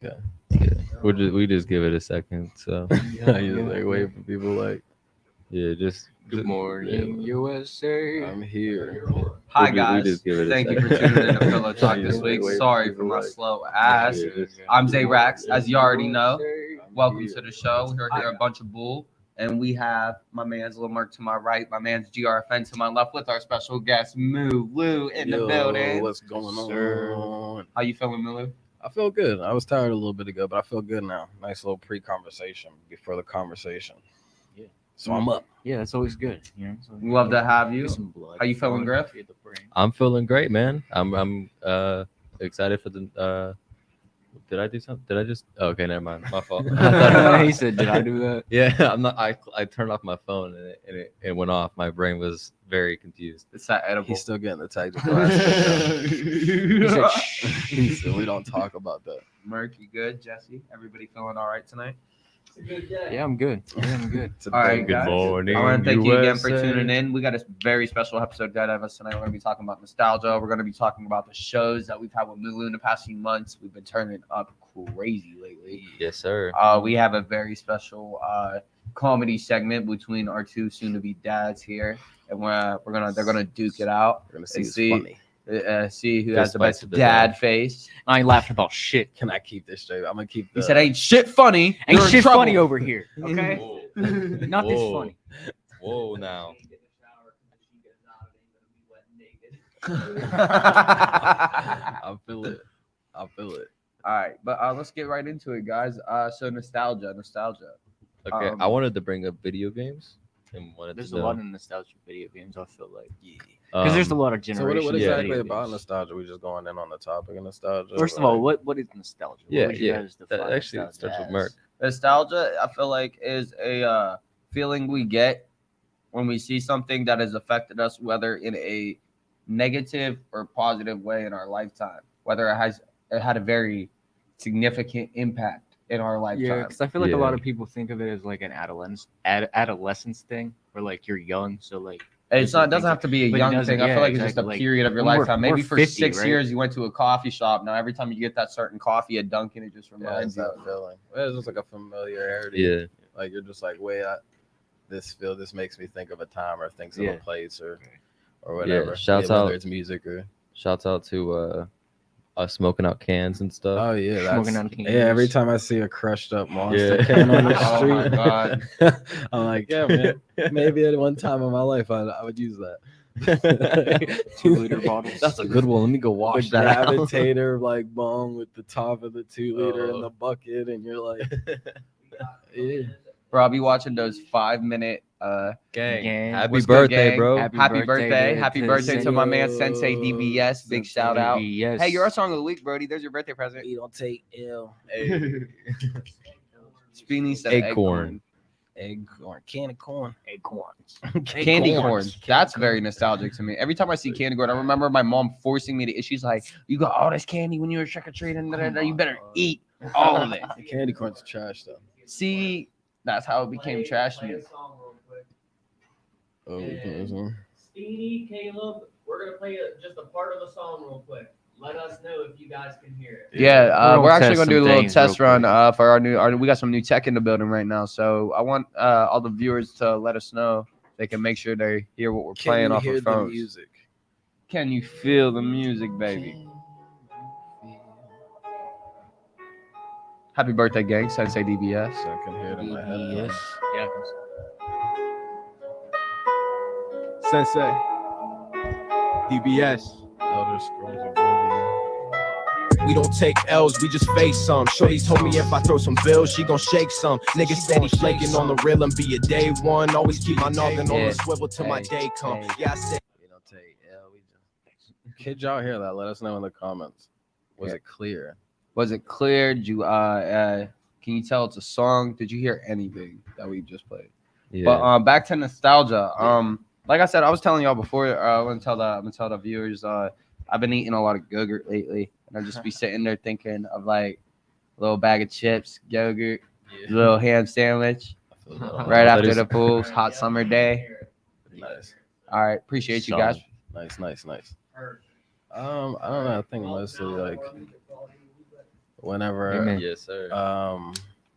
Yeah, we just give it a second. So I just like wait for people like Good morning, yeah, USA. I'm here. Hi We guys, just give it a thank you second. for tuning in to Pillow I Talk just this week. like, wait for Sorry for people my like slow ass. just I'm Zay Rax, yeah. as you already know. I'm Welcome here. to the show. We're here a bunch of bull, and we have my man's Lil Mark to my right, my man's GRFN to my left, with our special guest MULU in the Yo, building. what's going Sir. on? How you feeling, MULU? I feel good. I was tired a little bit ago, but I feel good now. Nice little pre-conversation before the conversation. Yeah. So I'm up. Yeah, that's always good. You know, so Love to have you. get some blood. How you feeling, flowing Griff? through the brain. I'm feeling great, man. I'm excited for the. Did I do something? Did I just? Oh, okay, never mind. My fault. He said, "Did I do that?" Yeah, I'm not. I turned off my phone and it went off. My brain was very confused. It's that edible. He's still getting the technical aspect. He said, He said we don't talk about that. Mark, you good? Jesse, everybody feeling all right tonight? "Yeah, I'm good. Yeah, I'm good." It's a All right, big- guys. morning, I want to thank you again for USA. tuning in. We got a very special episode ahead of us tonight. We're going to be talking about nostalgia. We're going to be talking about the shows that we've had with MULU in the past few months. We've been turning up crazy lately. Yes, sir. We have a very special comedy segment between our two soon-to-be dads here, and they're gonna duke it out We're gonna see and it's see funny. See who Fist has the fights best with the dad dad. face. I ain't laughing about shit. Can I keep this straight? I'm gonna keep. He said, "Ain't shit funny. Ain't You're in shit trouble." funny over here. Okay, Whoa. not this Whoa. funny. Whoa, now. I feel it. I feel it. All right, but let's get right into it, guys. So nostalgia. Okay, I wanted to bring up video games and wanted There's to a know. lot of nostalgic video games. I feel like because there's a lot of So generations. what of exactly video about games. nostalgia? We just going in on the topic of nostalgia. First of all, what is nostalgia? What Yeah, would you yeah. guys That define actually nostalgia starts with as? Merc. Nostalgia, I feel like, is a feeling we get when we see something that has affected us, whether in a negative or positive way in our lifetime, whether it had a very significant impact in our Yeah, lifetime. because I feel like a Yeah. lot of people think of it as like an adolescence thing, where like you're young, so like It's not. It doesn't things have to be a but it young doesn't- thing. I yeah, feel like it's just exactly, a like, period of your when we're- lifetime. Maybe we're for 50, 6 right? years you went to a coffee shop. Now every time you get that certain coffee at Dunkin', it just Yeah, reminds it's you. that feeling. It's just like a familiarity. Yeah. Like you're just like, wait, this makes me think of a time or thinks of Yeah. a place or whatever. shouts whether out- it's music or. Shouts out to us smoking out cans and stuff. Oh yeah, Smoking that's out of cans. yeah. Every time I see a crushed up monster Yeah. can on the Oh my street, God. I'm like, yeah, man. Maybe at one time in my life I would use that. 2-liter bottles. That's a good one. Let me go The wash that out. gravitator like bong with the top of the 2-liter in Oh. the bucket, and you're like, yeah. Bro, I'll be watching those 5-minute. Gang. Gang. Happy What's good, birthday, gang? bro. Happy Happy birthday. birthday Happy to birthday to my man Sensei Yo, DBS. Big Sensei shout out. DBS. Hey, you're our song of the week, Brody. There's your birthday present. We don't take L. Speedy said Acorn. Egg corn, can of corn, Acorns. Candy corn. corns. That's very nostalgic to me. Every time I see candy corn, I remember my mom forcing me to eat. She's like, "You got all this candy when you were trick or treating. You better eat all of it." The candy corn's trash though. See, that's how it became trash to me. Oh, we can listen. Steenie, Caleb, we're gonna play just a part of the song real quick. Let us know if you guys can hear it. Yeah, We're we're gonna actually test gonna do a some little things test real run quick. for our new. We got some new tech in the building right now, so I want all the viewers to let us know they can make sure they hear what we're Can playing you off hear of the phones. music? Can you feel the music, baby? Happy birthday, gang! Sensei DBS. So I can hear it in my DBS. headphones. Yeah. Sensei. DBS. Elder Scrolls Oblivion. We don't take L's, we just face some. Shorty told me if I throw some bills, she gon' shake some. Niggas steady flaking on the real and be a day one. Always keep my noggin on the swivel till my day come. Yeah, I said. We don't take L. We just. Kids y'all hear that? Let us know in the comments. Was it clear? Was it clear? Did you can you tell it's a song? Did you hear anything that we just played? Yeah. But back to nostalgia. Like I said, I was telling y'all before. I'm gonna tell the viewers. I've been eating a lot of yogurt lately, and I'll just be sitting there thinking of like a little bag of chips, yogurt, little ham sandwich, I feel that. right that after is- the pool, hot summer day. Nice. All right, appreciate you guys. Nice. I don't know. I think mostly like whenever Amen. Yes, sir.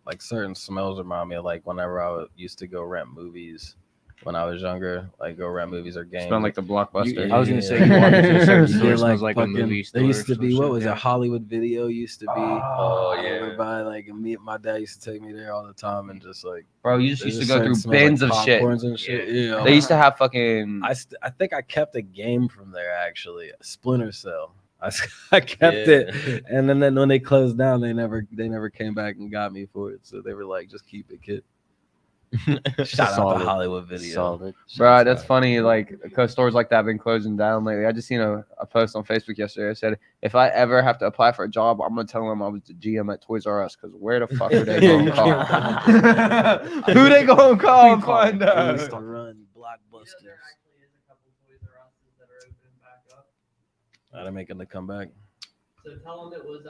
like certain smells remind me of like whenever used to go rent movies when I was younger, like go rent movies or games. Smell like the Blockbuster. I was gonna say Yeah. you walk into a certain You store, get, it smells like a fucking- movie store. There used to or be some what shit, was yeah. it? Hollywood Video used to be. Oh, yeah. Everybody like my dad used to take me there all the time and just like Bro, you just there's used to go certain through smells, bins like of shit. popcorns and shit. Yeah. They used to have fucking. I think I kept a game from there actually, Splinter Cell. I kept Yeah. it, and then when they closed down, they never came back and got me for it. So they were like, "Just keep it, kid." Shout out Solid. to Hollywood Video. Solid. Bro, that's funny. Like, cause stores like that have been closing down lately. I just seen a post on Facebook yesterday. I said, if I ever have to apply for a job, I'm gonna tell them I was the GM at Toys R Us. Cause where the fuck are they gonna call? Who they gonna call and find We out? used to run You know, Blockbusters. there actually is a couple Toys R Us's that are opening back up. They're making the comeback. So tell them it was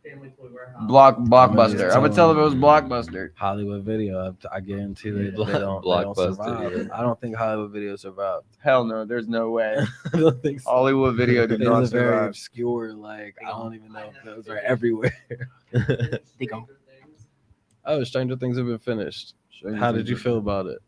Family Toy Warehouse. Blockbuster. I'm gonna tell them it was Blockbuster. Hollywood Video. I guarantee they don't Blockbuster, survive. yeah. I don't think Hollywood Video survived. Hell no, there's no way. I don't think so. Hollywood Video did not It's very survive. obscure. Like I don't even know if those are everywhere. They go. Oh, Stranger Things have been finished. How did you feel about it?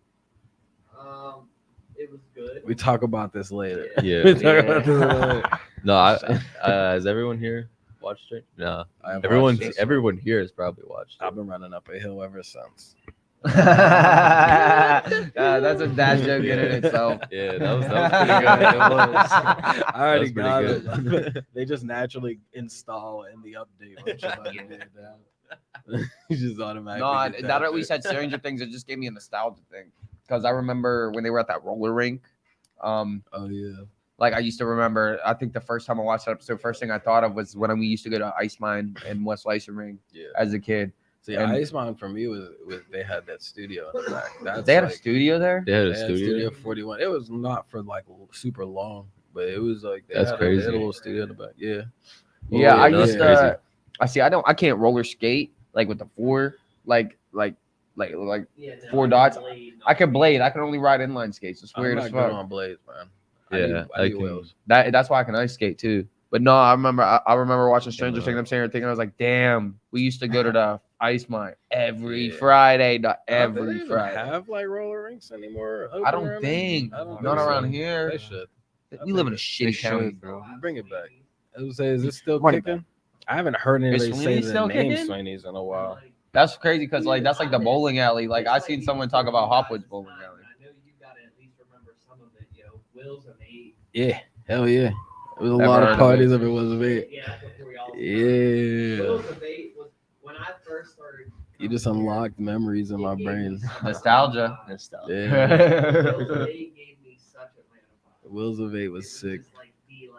It was good. We talk about this later. Yeah. We talk about this later. No, has everyone here watched it? No. I have Everyone watched this. everyone here has probably watched it. I've been running up a hill ever since. That's a dad joke in it itself. Yeah, that was pretty good. It was. I already That was got pretty it. They just naturally install in the update. When somebody did it down. You just automatically. No, get now that that we shit. said Stranger Things, it just gave me a nostalgia thing. Because I remember when they were at that roller rink. Oh yeah. Like I used to remember, I think the first time I watched that episode, first thing I thought of was when we used to go to Ice Mine and West Lyson Ring Yeah. as a kid. See, and- Ice Mountain for me was they had that studio in the back. That's They had a like- studio there? They had They a had studio. 41. It was not for like super long, but it was like they That's had crazy. They had a little studio in the back. Yeah. Yeah, yeah, I that's used crazy. to. I can't roller skate like with the four, like Yeah, no, 4 dots. Blade, I can blade. I can only ride inline skates. It's I'm weird not as good fuck. on blades, man. Yeah, I I need can- wheels. That's why I can ice skate too. But no, I remember watching Stranger Yeah. Things. I'm saying everything. I was like, damn, we used to go to the Ice Mine every Yeah. Friday. Do they Every even Friday. have like roller rinks anymore? I open don't around think. there? I don't Not think around so. here. They should. We live in a They shitty county. should, bro. Bring it back. I was say, is this still Run it kicking? I haven't heard anybody say Sweeney the still name kicking? Sweeney's in a while. That's crazy because like that's like the bowling alley. Like I seen someone talk about Hopwood's bowling alley. I know you gotta at least remember some of it, yo. Will's of 8. Yeah, hell yeah. It was a Never lot heard of of parties if it was a bit. Yeah, before we all. Yeah. Will's of 8 was when I first started. You just unlocked memories in my brain. Nostalgia. Nostalgia. Yeah. Will's of 8 gave me such Atlanta vibes. Wheels of Eight It was sick. Just like the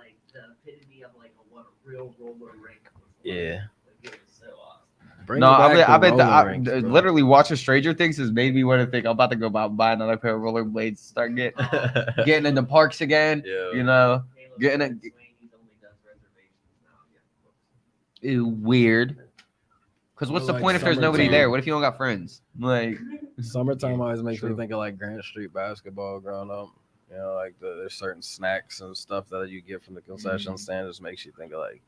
epitome of like what a real roller rink was. Like. Yeah. Like, it was so awesome. Bring No, back the I bet roller rinks, bro. literally watching Stranger Things has made me want to think I'm about to go buy another pair of rollerblades, start getting into parks again. Yeah. You know, Halo Getting it- Sweeney's only does reservations now. Yeah. ew, weird. Because what's Well, the like point if there's nobody summertime. there? What if you don't got friends? Like, Summertime always makes me True. think of like Grant Street basketball growing up. You know, like there's certain snacks and stuff that you get from the concession stand. Just makes you think of like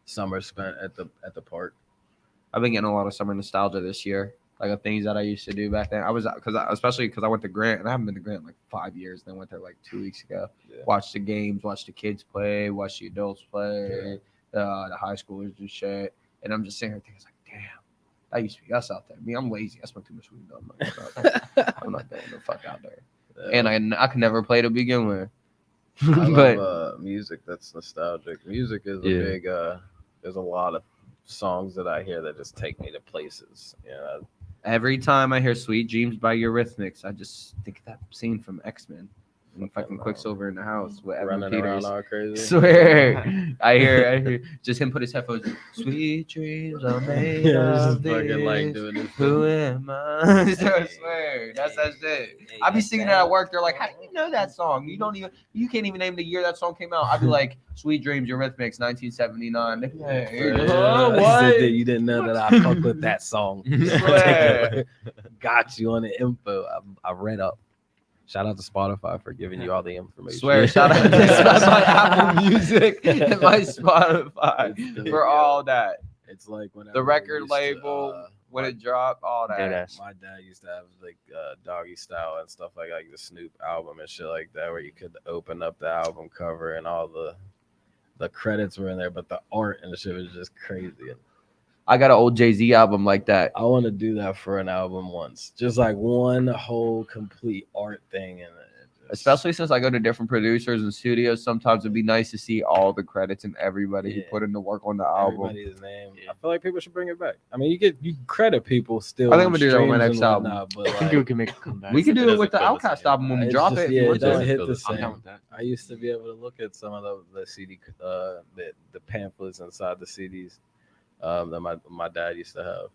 summer spent at the park. I've been getting a lot of summer nostalgia this year. Like the things that I used to do back then. Especially because I went to Grant and I haven't been to Grant in like 5 years. Then I went there like 2 weeks ago. Yeah. Watch the games, watch the kids play, watch the adults play, the high schoolers do shit. And I'm just sitting here thinking, like, damn, that used to be us out there. Me, I'm lazy. I smoke too much weed. I'm not going the fuck out there. And I could never play to begin with. I But love music that's nostalgic. Music is a Yeah. big. There's a lot of songs that I hear that just take me to places. You know, every time I hear "Sweet Dreams" by Eurythmics, I just think of that scene from X-Men. When fucking Quicksilver in the house with Evan running Peters. around all crazy. Swear, I hear just him put his headphones. Sweet dreams are made Yeah, it's of just fucking like this. doing this. Who am I? I swear, that's that shit. I be singing it at work. They're like, "How do you know that song? You can't even name the year that song came out." I'd be like, "Sweet Dreams, Eurythmics, 1979." They'd be like, "Oh, You what?" said that you didn't know that I fuck with that song. Swear. Got you on the info. I read up. Shout out to Spotify for giving you all the information. Swear, shout out to my Apple Music and my Spotify for all that. It's like when The record label, when it dropped, all that. Deadass. my dad used to have like Doggy Style and stuff like the Snoop album and shit like that, where you could open up the album cover and all the credits were in there, but the art and the shit was just crazy. I got an old Jay-Z album like that. I want to do that for an album once, just like one whole complete art thing in it. Especially since I go to different producers and studios, sometimes it'd be nice to see all the credits and everybody who Yeah. put in the work on the album. Everybody's name. Yeah. I feel like people should bring it back. I mean, you credit people still. I think I'm on gonna do that with my streams next and album. whatnot, But I think like, we can make a comeback. We could do it doesn't with the feel the Outcast same. album when we it's drop just- it. Yeah, You it want to? doesn't to? hit Feel the the same. I'm down same. with that. I used to be able to look at some of the CD, the pamphlets inside the CDs that my dad used to have,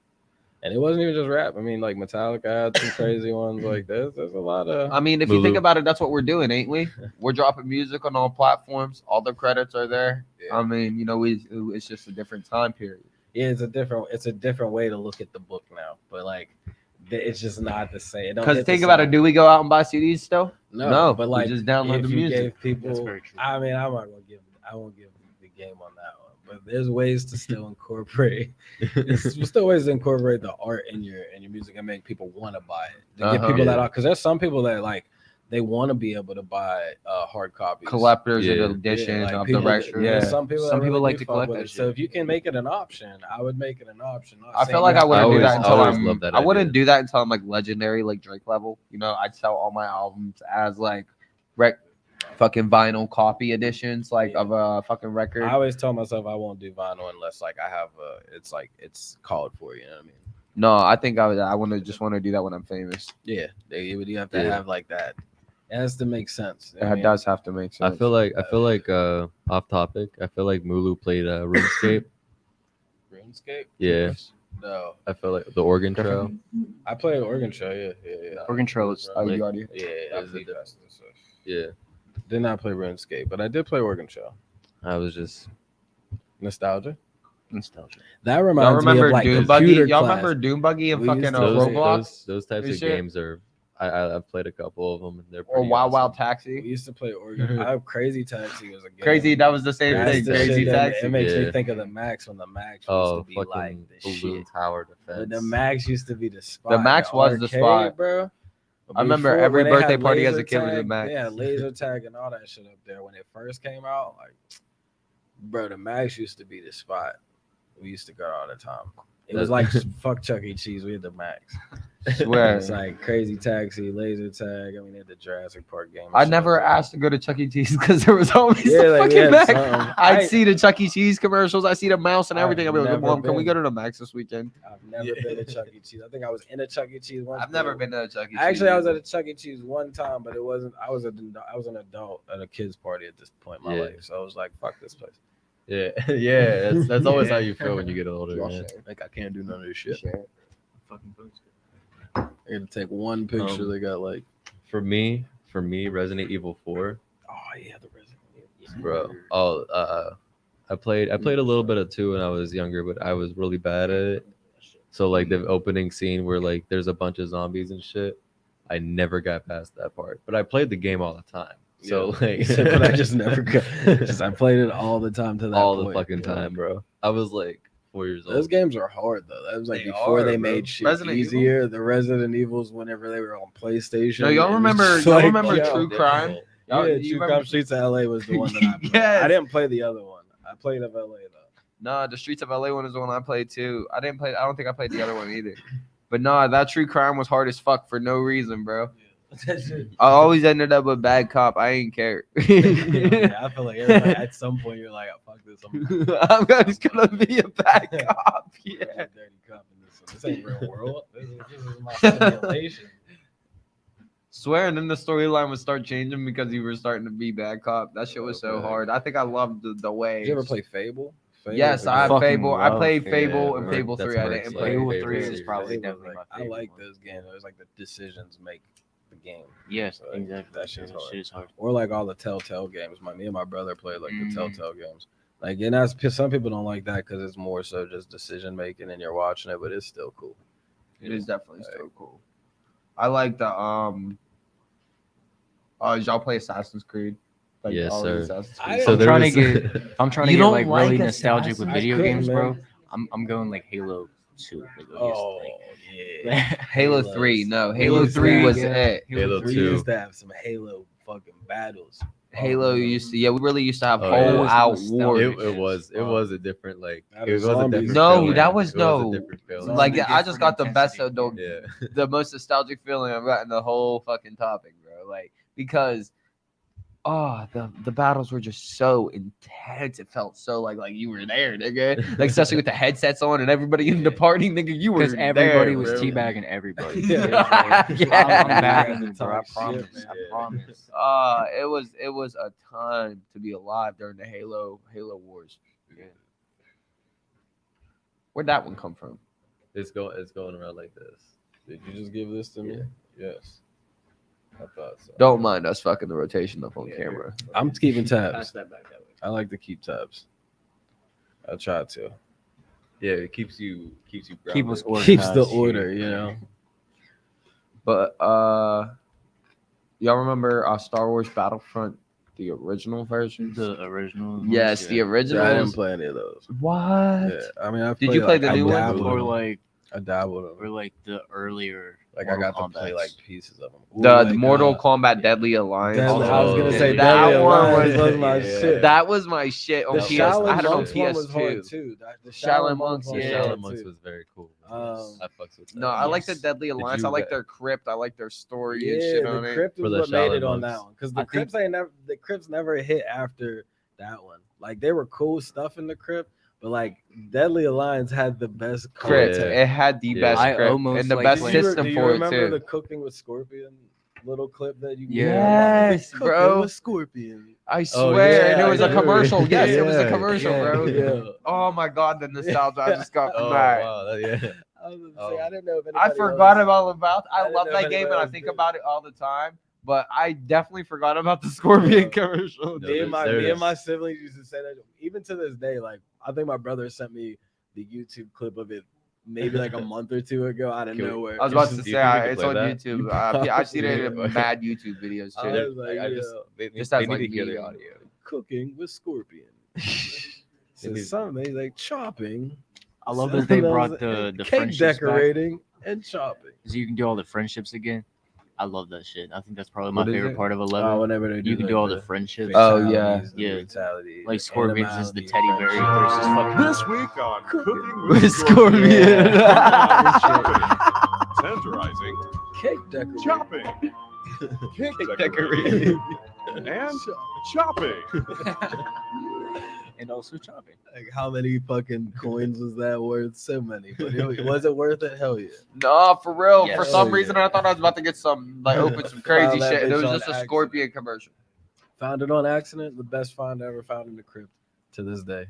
and it wasn't even just rap. I mean, like Metallica had some crazy ones like this. There's a lot of. I mean, if you MULU. think about it, that's what we're doing, ain't we? We're dropping music on all platforms. All the credits are there. Yeah. I mean, it's just a different time period. Yeah, it's a different way to look at the book now, but like, it's just not the same. It don't Because hit the think about same. it, do we go out and buy CDs still? No, but we like, just download if the you music. gave people, That's very true. I mean, I won't give the game on that one. But there's ways to still incorporate. There's still ways to incorporate the art in your music and make people want to buy it. To get people that are, because there's some people that like they want to be able to buy hard copies, Collectors Yeah. and edition like of people, the record. there's Yeah. some people that Some people really like do to fuck collect with that it. So shit. if you can make it an option, I would make it an option. Not I saying feel like you I have to wouldn't do do that that until until always I'm. loved that I wouldn't idea. do that until I'm like legendary, like Drake level. You know, I'd sell all my albums as like fucking vinyl copy editions, like of a fucking record. I always tell myself I won't do vinyl unless like I have it's called for, you know what I mean? No, I think I want to just want to do that when I'm famous. Yeah, you have to Yeah. have like that. It has to make sense. you know what I That mean? does have to make sense. I feel like off topic. I feel like MULU played RuneScape. RuneScape. Yeah, No, I feel like the Oregon Trail. I played Oregon Trail. Yeah. Organ Trail is Oh, Like- you already. Yeah, I I played played that. Yeah, Did not play RuneScape, but I did play Oregon Trail. I was just Nostalgia. nostalgia. That Y'all reminds me remember of like Doom computer Buggy? Y'all class. remember Doom Buggy and We used fucking to those, play- Roblox those types and of shit. games are. I've played a couple of them. They're or pretty Wild Wild awesome. We Taxi? used to play Oregon. I have Crazy Taxi was a game. Crazy, that was the same That's thing. the Crazy shit that- Taxi. It makes me Yeah. think of the Max when the Max used Oh, to be fucking like the Balloon shit. Tower When Defense. the Max used to be the spot. Max was the arcade, spot. bro. I remember Before, every when they had birthday party as a laser kid was a tag, Max. They had laser tag and all that shit up there when it first came out. Like, bro, the Max used to be the spot. We used to go all the time. It was like fuck Chuck E. Cheese. We had the Max. Swear. It's like Crazy Taxi, laser tag. I mean, they had the Jurassic Park game. and I shit never like that. asked to go to Chuck E. Cheese because there was always Yeah, the like, we fucking had Max. something. I'd see the Chuck E. Cheese commercials. I see the mouse and I've everything. I'd be like, never Mom, can we been. go to the Max this weekend? I've never been to Chuck E. Cheese. I think I was in a Chuck E. Cheese once. I've never but- been to a Chuck E. Cheese. Actually, I was at a Chuck E. Cheese one time, but it wasn't. I was an adult at a kid's party at this point in my Yeah. life, so I was like, "Fuck this place." Yeah, yeah. That's always how you feel when you get older, man. Like I can't do none of this shit. Fucking boots. I got to take one picture. They got like, For me, Resident Evil 4, oh yeah, the Resident Evil. bro. Oh, I played a little bit of 2 when I was younger, but I was really bad at it. So like the opening scene where like there's a bunch of zombies and shit, I never got past that part. But I played the game all the time. So like, but I just never got. Just I played it all the time to that all the point. fucking time, bro. I was like 4 years old. Those games are hard though. That was like They before are, they bro. made shit Resident Evil? easier. The Resident Evils, whenever they were on PlayStation. No, y'all it was remember? just Y'all like, remember yo, True Crime? Yeah, You True remember- Crime Streets of LA was the one that I played. Yes. I didn't play the other one. I played of LA though. No, the Streets of LA one is the one I played too. I didn't play. I don't think I played the other one either. But no, that True Crime was hard as fuck for no reason, bro. I always ended up with bad cop. I ain't care. Yeah, I feel like everybody, at some point you're like, oh, fuck this. I'm just gonna be a bad cop. Yeah. Dirty cop in this one. This ain't real world. This is my simulation. Swear, and then the storyline would start changing because you were starting to be bad cop. That shit was so Okay. hard. I think I loved the way. Did you ever play Fable? Yes, Fable's a I good- have fucking Fable. I love played Fable, Fable and bro. Fable That's 3. I Merc's, didn't like, play. Fable favorite 3 is series. probably Fable's definitely like, my I favorite like one. those games. It was like the decisions make the game. Yes, So, like, exactly. that shit's hard. Shit is hard. Or like all the Telltale games. Me and my brother played like the Mm. Telltale games. Like, and that's some people don't like that because it's more so just decision making and you're watching it, but it's still cool. It is definitely so cool. I like the y'all play Assassin's Creed? Yes, all the sir. Assassin's I Creed didn't- So I'm there trying was, to get. I'm trying to You get don't like like really Assassin's nostalgic with Creed? video I games, couldn't, bro. man. I'm going like Halo 2. Like, Oh yeah. Halo 3. No, Halo 3 was it. Halo We 2. used to have some Halo fucking battles. Halo used to, yeah, we really used to have Oh, whole yeah. out Nostalgic. wars. It was a different like. That It is was a zombies. different. No, feeling. that was It no- a different feeling. Like, Zombie I just got the best of intensity. the most nostalgic feeling I've gotten the whole fucking topic, bro. Like, because the battles were just so intense. It felt so like you were there, nigga. Like, especially with the headsets on and everybody in the party, nigga. You were Because everybody there, was bro. teabagging everybody. Yeah. Yeah. I'm back in Yeah. the bro. I Talk shit, promise. man. I promise. It was a time to be alive during the Halo wars. Yeah. Where'd that one come from? It's going around like this. Did you just give this to me? Yeah. Yes. I thought so. Don't mind us fucking the rotation up on Yeah. camera. I'm keeping Pass tabs. that back that way. I like to keep tabs. I try to. Yeah, it keeps you Keep grounded. us organized. Keeps the order, you know. But y'all remember Star Wars Battlefront, the original version? The original. ones, Yes, yeah. the original. I didn't play any of those. What? Yeah, I mean, Did you play the I new one? dabbled Or in them. like I dabbled in or them. like the earlier. Like I got to play Kombats. like pieces of them. Ooh, The like, Mortal Kombat Deadly Alliance. Deadly, I was gonna Oh, say that Deadly one Alliance was- was my yeah. shit. That was my shit on The PS. Shaolin I had it on Monks one was hard PS2. too. The Shaolin Shaolin Monks, Monks one yeah. was Shaolin hard Monks too. was very cool. Um, I fucks with that. No, I like the Yes. Deadly Alliance. I you like get- their crypt. I like their story and Yeah, shit on the it. Crypt For is the what made it Shaolin on Monks. that one because I think- the Crypts never hit after that one. Like they were cool stuff in the Crypt, but like Deadly Alliance had the best Crypt. content. It had the Yeah. best I crypt almost and the like best playing- system do you for it remember too. the cooking with Scorpion little clip that you Yes, Cooking bro. with Scorpion. I Oh, swear, yeah, and it I was a do. commercial. Yes, it was a Yeah, commercial, yeah, bro. Yeah. Oh my god, the nostalgia I just got from Oh that. wow, yeah. I was gonna say I didn't know if I anybody forgot else- all about. I didn't love know that if game, and anybody I else think did. about it all the time. But I definitely forgot about the Scorpion commercial. No, Me and there's- my siblings used to say that even to this day. Like I think my brother sent me the YouTube clip of it maybe like a month or two ago out of Can we- nowhere. I was about to Do you say think we can it's play on that? YouTube. You I've seen it in probably- mad YouTube videos I too. was like, I just yeah. they, Just they as, need like, to hear me the and- audio. Cooking with Scorpion. They need- Says something like chopping. I love that they Something brought else, the cake friendships back. decorating and chopping. So you can do all the friendships again. I love that shit. I think that's probably my What is favorite it? part of 11. Whenever they do you can like, do all the friendships. Oh, yeah. fatalities, the Yeah. brutality, Like the Scorpions is the animality, teddy bear friendship. versus fucking. This week on Cooking With with Scorpion. Tenderizing, Cake decorating. chopping, cake decorating, and chopping. And also chopping. Like how many fucking coins was that worth? So many. But was it worth it? Hell yeah. No, for real. Yes. For some Oh, reason, yeah. I thought I was about to get some open some crazy Found that shit, and it bitch was on just a accident. Scorpion commercial. Found it on accident. The best find I ever found in the crypt to this day.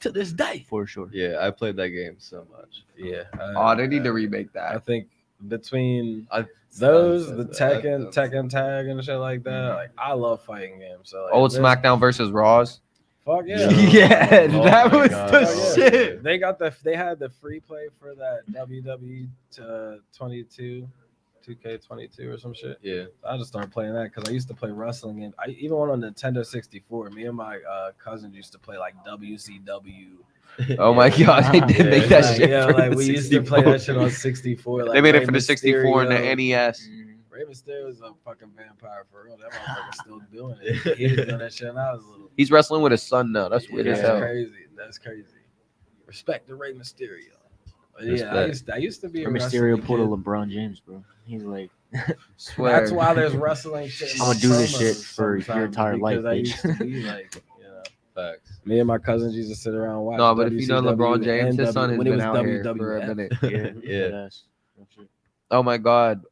To this day. For sure. Yeah, I played that game so much. Yeah. Oh, they need to remake I that. think between I those, I- the I- Tekken Tag and shit like that, like I love fighting games. So like, Old this- SmackDown versus Raws. Fuck yeah. Yeah, Oh that my was God. the Oh, shit. They had the free play for that WWE 22, 2K22 or some shit. Yeah. I just started playing that because I used to play wrestling games. I even went on Nintendo 64. Me and my cousins used to play like WCW. Oh my god, they did make that Like, shit. yeah, for like the we used to play 64. that shit on 64. Like They made it Rey for the 64 and the Mysterio. NES. Rey Mysterio was a fucking vampire for real. That motherfucker's still doing it. He was doing that shit when I was little. He's wrestling with his son now. That's weird as That's hell. crazy. That's crazy. Respect the Rey Mysterio. But yeah, Respect. I used to be a Or wrestling Mysterio pulled a kid. LeBron James, bro. He's like, Swear. That's why there's wrestling shit. in I'ma my do this promos shit for your sometimes, entire life, because I bitch. used to be like, you know, Facts. me and my cousins used to sit around and watch. No, but if you know WCW LeBron James, and his son has when it been was out here for a WWF. minute. yeah, Yeah. deadass. Real shit. Oh my god.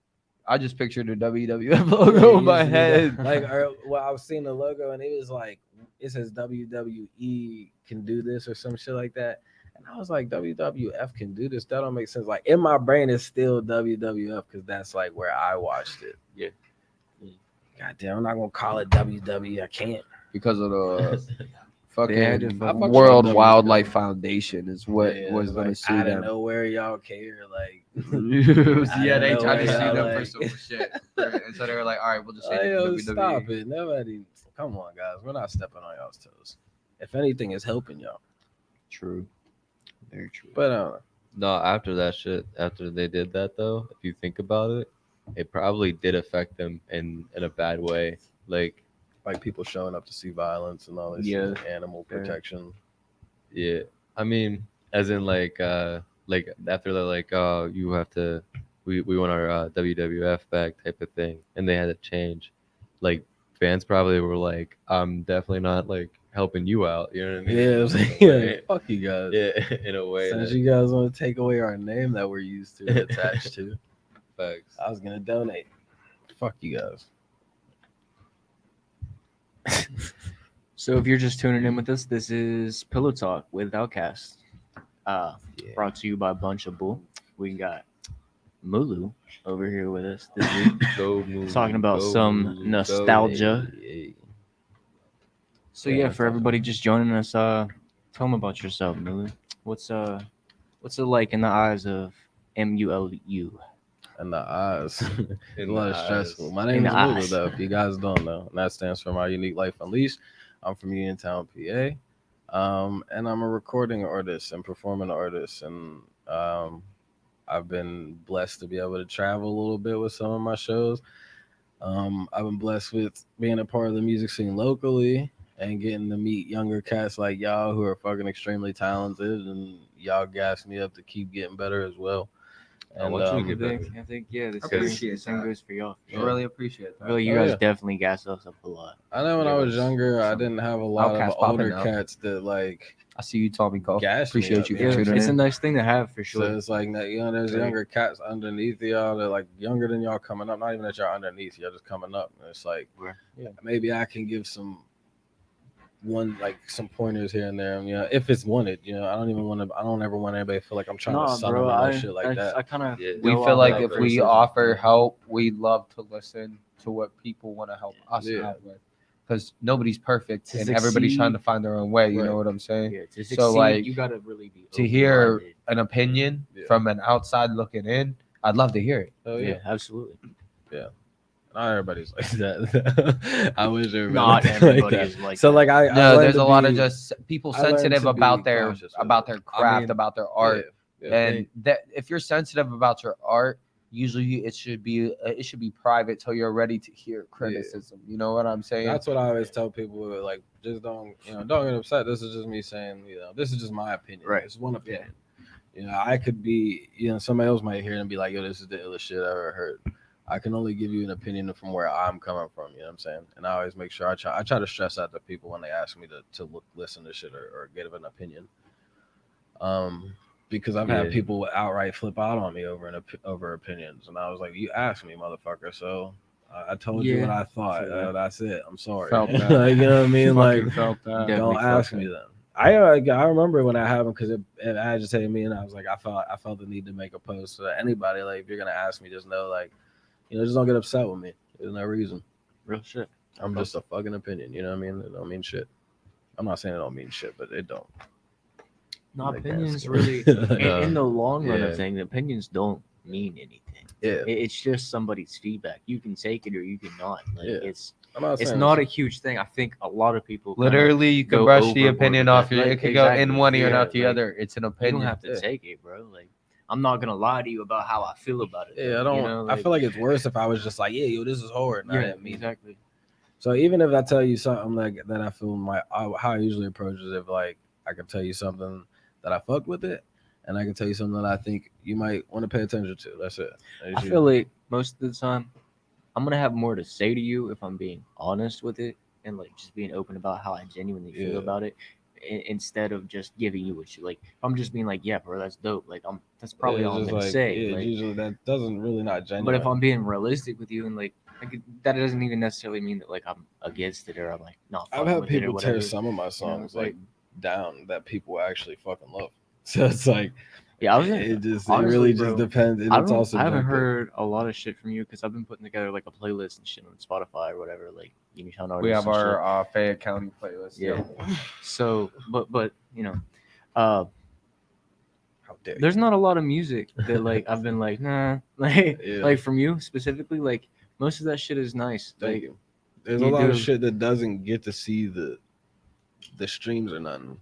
I just pictured the WWF logo in my He used to do head. that. Like, well, I was seeing the logo and it was like, it says WWE can do this or some shit like that. And I was like, WWF can do this. That don't make sense. Like in my brain, it's still WWF because that's like where I watched it. Yeah. God damn, I'm not gonna call it WWE. I can't. Because of the They had fucking to fucking- World I fucks with Wildlife WWE. Foundation is what Yeah, was it's gonna like, sue out of them. nowhere, y'all care. Like, Yeah, they don't tried to know, sue y'all, them for like- some shit. And so they were like, all right, we'll just say hey, yo, WWE. stop it. Nobody, come on, guys. We're not stepping on y'all's toes. If anything, it's helping y'all. True. Very true. But No, after that shit, after they did that though, if you think about it, it probably did affect them in a bad way. Like, like people showing up to see violence and all this Yeah. shit, animal Yeah. protection. yeah, I mean, as in like after they're like, oh, you have to, we want our WWF back type of thing, and they had to change. Like, fans probably were like, I'm definitely not like helping you out. You know what I mean? Yeah, it was In a like, yeah, way. fuck you guys. Yeah, in a way. Since That, you guys want to take away our name that we're used to and attached to, facts. I was gonna donate. Fuck you guys. So if you're just tuning in with us, this is Pillow Talk with Outcast. Brought to you by Bunch of Bull. We got MULU over here with us this week. Go move. Talking about go some move, go. nostalgia. Hey. So Yeah, yeah, that's for awesome. everybody just joining us, tell them about yourself, MULU. What's it like in the eyes of MULU? And the eyes. It's a In lot the of stressful. eyes. My In name is the Lulu, eyes. though, if you guys don't know. And that stands for My Unique Life Unleashed. I'm from Uniontown, PA. And I'm a recording artist and performing artist. And I've been blessed to be able to travel a little bit with some of my shows. I've been blessed with being a part of the music scene locally and getting to meet younger cats like y'all who are fucking extremely talented. And y'all gas me up to keep getting better as well. I And want you to I get um, better. think yeah, the I same, appreciate the same that. goes for y'all. I really appreciate I that. feel like you Oh, guys yeah. definitely gas us up a lot. I know when I Give was us younger, I some didn't have a lot of Outcast popping older now. cats that like I see you, Tommy Cole. gas me Appreciate up, you you know for what I'm tuning It's a in. nice thing to have for So sure. it's like there's Right. younger cats underneath y'all that like younger than y'all coming up. Not even that y'all underneath, y'all just coming up. And it's like Yeah. maybe I can give some pointers here and there. You know, if it's wanted. You know, I don't ever want anybody to feel like I'm trying to son them or no shit like that. I kind of Yeah. We feel like off if that we criticism. offer help, we love to listen to what people want to help us Yeah. out with. Because nobody's perfect To and everybody's trying to succeed- find their own way. You Right. know what I'm saying? Yeah, to So, succeed, like, you gotta really be To hear open-minded. an opinion Yeah. from an outside looking in, I'd love to hear it. Oh Yeah, yeah. absolutely. Not everybody's like that. I wish everybody Not was everybody like that. is like So that. like I No, learned there's to a lot of be- just people I learned sensitive to be about their cautious with about it. their I craft, mean, about their art, Yeah. and that if you're sensitive about your art, usually it should be private till you're ready to hear criticism. You know what I'm saying? That's what I always tell people. Like, just don't get upset. This is just me saying, this is just my opinion. Right. It's one opinion. I could be, somebody else might hear it and be like, yo, this is the illest shit I ever heard. I can only give you an opinion from where I'm coming from. You know what I'm saying? And I always make sure I try to stress that to people when they ask me to listen to shit or give an opinion. Because I've had people outright flip out on me over opinions, and I was like, you asked me, motherfucker, so I told you what I thought. feel that. That's it. I'm sorry. Felt that. Like, you know what I mean? Like, Fucking felt that. Definitely don't felt ask that. me then. I remember when that happened because it agitated me, and I was like, I felt the need to make a post so that anybody, like, if you're gonna ask me, just know, like, just don't get upset with me. There's no reason. Real shit. I'm just a fucking opinion. You know what I mean? It don't mean shit. I'm not saying it don't mean shit, but it don't. No, Like, opinions that's- really, in the long run Yeah. of things, opinions don't mean anything. Yeah. It's just somebody's feedback. You can take it or you cannot. Like Yeah. it's I'm not it's saying not a huge thing. I think a lot of people kinda- Literally, you could go brush the overboard opinion with off it. your. Like, It could go in exactly. one ear and Yeah, out the like, other. It's an you opinion. don't have to Yeah. take it, bro. Like I'm not gonna lie to you about how I feel about it. Yeah, though, I don't. You know, I feel like it's worse if I was just like, yeah, yo, this is hard. And I yeah, didn't mean it. exactly. So even if I tell you something like that, I feel how I usually approach is if like I can tell you something that I fucked with it, and I can tell you something that I think you might want to pay attention to. That's it. I feel like most of the time, I'm gonna have more to say to you if I'm being honest with it and like just being open about how I genuinely feel Yeah. about it, instead of just giving you what you like. I'm just being like, yeah, bro, that's dope. Like that's probably all I'm just gonna like, say. Yeah, like, usually that doesn't really not genuine. but if I'm being realistic with you and like that doesn't even necessarily mean that like I'm against it or I'm like not. I've fucking had with it or people tear whatever. some of my songs like- like down that people actually fucking love. So it's like, Yeah, I was. it honestly, really bro, just depends. And I it's don't. also I haven't subjective. heard a lot of shit from you because I've been putting together like a playlist and shit on Spotify or whatever. Like Uniontown artists. We have and shit. our Fayette County playlist. Yeah. So, but How dare you? there's not a lot of music that like I've been like nah, like Yeah. like from you specifically. Like most of that shit is nice. Thank Like you. There's you a lot of do- shit that doesn't get to see the streams or nothing.